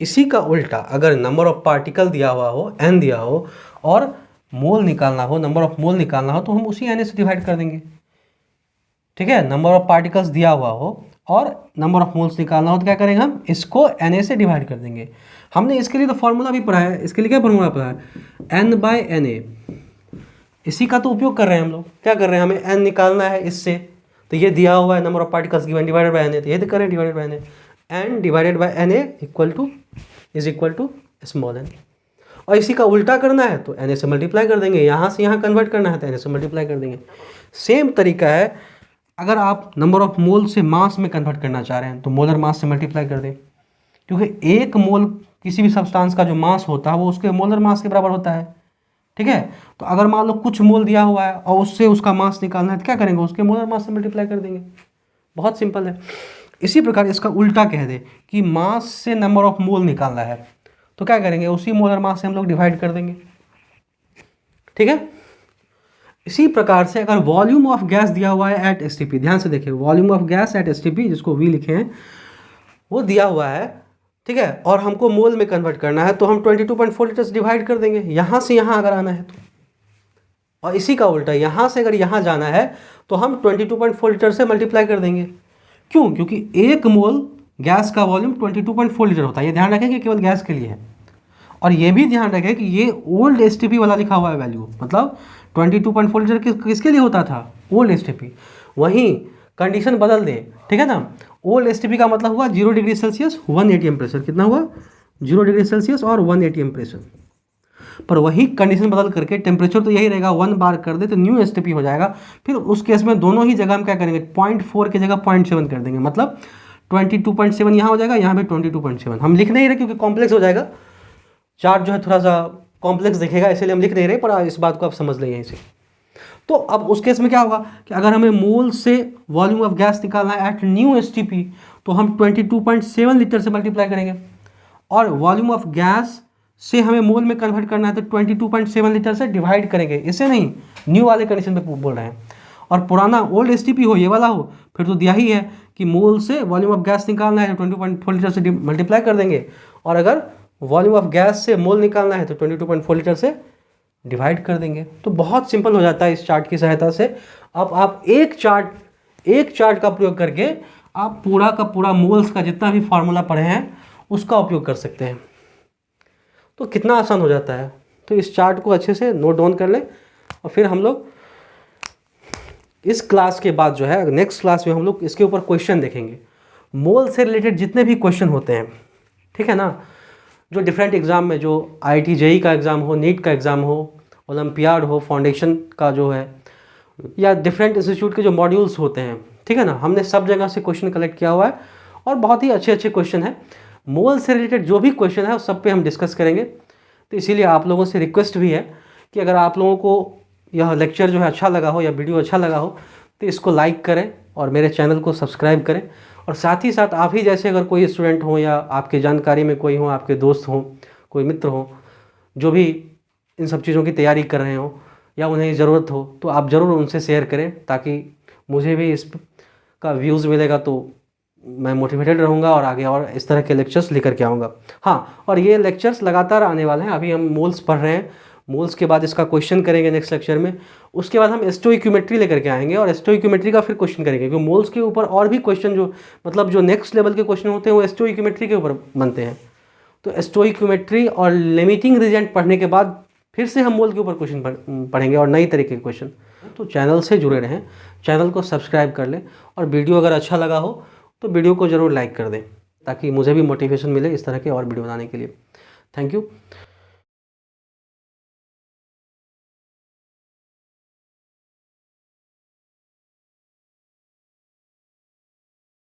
इसी का उल्टा, अगर नंबर ऑफ पार्टिकल दिया हुआ हो, n दिया हो, और मोल निकालना हो, नंबर ऑफ मोल निकालना हो, तो हम उसी Na से डिवाइड कर देंगे, ठीक है। नंबर ऑफ पार्टिकल्स दिया हुआ हो और नंबर ऑफ मोल्स निकालना हो, तो क्या करेंगे, हम इसको Na से डिवाइड कर देंगे। हमने इसके लिए तो फॉर्मूला भी पढ़ा है। इसके लिए क्या फॉर्मूला पढ़ा है, n/Na। इसी का तो उपयोग कर रहे हैं हम लोग। क्या कर रहे हैं, हमें n निकालना है इससे, तो ये दिया हुआ है number of particles given divided by Na, तो ये तो करें divided by Na, n divided by Na is equal to small n। और इसी का उल्टा करना है तो Na से मल्टीप्लाई कर देंगे, यहाँ से यहाँ कन्वर्ट करना है तो Na से मल्टीप्लाई कर देंगे। सेम तरीका है, अगर आप नंबर ऑफ मोल से मास में कन्वर्ट करना चाह रहे हैं तो मोलर मास से मल्टीप्लाई कर दें, क्योंकि एक मोल किसी भी सब्सटेंस का जो मास होता है वो उसके मोलर मास के बराबर होता है, ठीक है। तो अगर मान लो कुछ मोल दिया हुआ है और उससे उसका मास निकालना है, तो क्या करेंगे, उसके मोलर मास से मल्टीप्लाई कर देंगे। बहुत सिंपल है। इसी प्रकार इसका उल्टा कह दे कि मास से नंबर ऑफ मोल निकालना है, तो क्या करेंगे, उसी मोलर मास से हम लोग डिवाइड कर देंगे, ठीक है। इसी प्रकार से अगर वॉल्यूम ऑफ गैस दिया हुआ है एट STP, ध्यान से देखिए, volume of gas eight STP, जिसको V लिखे हैं, वो दिया हुआ है, ठीक है, और हमको मोल में कन्वर्ट करना है, तो हम 22.4 लीटर से डिवाइड कर देंगे, यहाँ से यहाँ अगर आना है तो। और इसी का उल्टा, यहाँ से अगर यहाँ जाना है तो हम 22.4 लीटर से मल्टीप्लाई कर देंगे। क्यों? क्योंकि एक मोल गैस का वॉल्यूम 22.4 लीटर होता है। ये ध्यान रखें कि केवल गैस के लिए है। और ये भी ध्यान रखें कि ये ओल्ड STP वाला लिखा हुआ है वैल्यू, मतलब 22.4 लीटर किसके लिए होता था, ओल्ड STP। वहीं कंडीशन बदल दे, ठीक है ना। ओल्ड STP का मतलब हुआ 0 डिग्री सेल्सियस 1 atm प्रेशर, कितना हुआ, 0 डिग्री सेल्सियस और 1 atm प्रेशर। पर वही कंडीशन बदल करके टेम्परेचर तो यही रहेगा, 1 बार कर दे तो न्यू STP हो जाएगा। फिर उस केस में दोनों ही जगह हम क्या करेंगे, 0.4 की जगह 0.7 कर देंगे, मतलब 22.7 यहाँ हो जाएगा, यहाँ पे 22.7। हम लिख नहीं रहे क्योंकि कॉम्प्लेक्स हो जाएगा, चार्ट जो है थोड़ा सा कॉम्प्लेक्स दिखेगा, इसलिए हम लिख नहीं रहे, पर इस बात को आप समझ लें यहीं से। तो अब उस केस में क्या होगा कि अगर हमें मोल से वॉल्यूम ऑफ गैस निकालना है एट न्यू STP, तो हम 22.7 लीटर से मल्टीप्लाई करेंगे, और वॉल्यूम ऑफ गैस से हमें मोल में कन्वर्ट करना है तो 22.7 लीटर से डिवाइड करेंगे। इसे नहीं, न्यू वाले कंडीशन पे बोल रहे हैं। और पुराना ओल्ड STP हो, ये वाला हो, फिर तो दिया ही है कि मोल से वॉल्यूम ऑफ गैस निकालना है तो 20.4 लीटर से मल्टीप्लाई कर देंगे, और अगर वॉल्यूम ऑफ गैस से मोल निकालना है तो 22.4 लीटर से डिवाइड कर देंगे। तो बहुत सिंपल हो जाता है इस चार्ट की सहायता से। अब आप एक चार्ट का प्रयोग करके आप पूरा का पूरा मोल्स का जितना भी फार्मूला पढ़े हैं उसका उपयोग कर सकते हैं। तो कितना आसान हो जाता है। तो इस चार्ट को अच्छे से नोट डाउन कर लें और फिर हम लोग इस क्लास के बाद जो है नेक्स्ट क्लास में हम लोग इसके ऊपर क्वेश्चन देखेंगे। मोल से रिलेटेड जितने भी क्वेश्चन होते हैं, ठीक है ना, जो डिफरेंट एग्ज़ाम में, जो IIT JEE का एग्ज़ाम हो, नीट का एग्ज़ाम हो, ओलंपियाड हो, फाउंडेशन का जो है, या डिफरेंट इंस्टीट्यूट के जो मॉड्यूल्स होते हैं, ठीक है ना, हमने सब जगह से क्वेश्चन कलेक्ट किया हुआ है और बहुत ही अच्छे अच्छे क्वेश्चन हैं। मोल से रिलेटेड जो भी क्वेश्चन है उस सब पे हम डिस्कस करेंगे। तो इसीलिए आप लोगों से रिक्वेस्ट भी है कि अगर आप लोगों को यह लेक्चर जो है अच्छा लगा हो या वीडियो अच्छा लगा हो तो इसको लाइक करें और मेरे चैनल को सब्सक्राइब करें। और साथ ही साथ आप ही जैसे अगर कोई स्टूडेंट हो या आपके जानकारी में कोई हो, आपके दोस्त हों, कोई मित्र हो जो भी इन सब चीज़ों की तैयारी कर रहे हो या उन्हें ज़रूरत हो, तो आप ज़रूर उनसे शेयर करें ताकि मुझे भी इस का व्यूज़ मिलेगा, तो मैं मोटिवेटेड रहूँगा और आगे और इस तरह के लेक्चर्स लेकर के आऊँगा। हाँ, और ये लेक्चर्स लगातार आने वाले हैं। अभी हम मोल्स पढ़ रहे हैं, मोल्स के बाद इसका क्वेश्चन करेंगे नेक्स्ट लेक्चर में। उसके बाद हम स्टोइक्योमेट्री लेकर के आएंगे और स्टोइक्योमेट्री का फिर क्वेश्चन करेंगे, क्योंकि मोल्स के ऊपर और भी क्वेश्चन जो मतलब जो नेक्स्ट लेवल के क्वेश्चन होते हैं वो स्टोइक्योमेट्री के ऊपर बनते हैं। तो स्टोइक्योमेट्री और लिमिटिंग रीजन पढ़ने के बाद फिर से हम मोल के ऊपर क्वेश्चन पढ़ेंगे और नई तरीके के क्वेश्चन। तो चैनल से जुड़े रहें, चैनल को सब्सक्राइब कर लें और वीडियो अगर अच्छा लगा हो तो वीडियो को ज़रूर लाइक कर दें ताकि मुझे भी मोटिवेशन मिले इस तरह के और वीडियो बनाने के लिए। Thank you.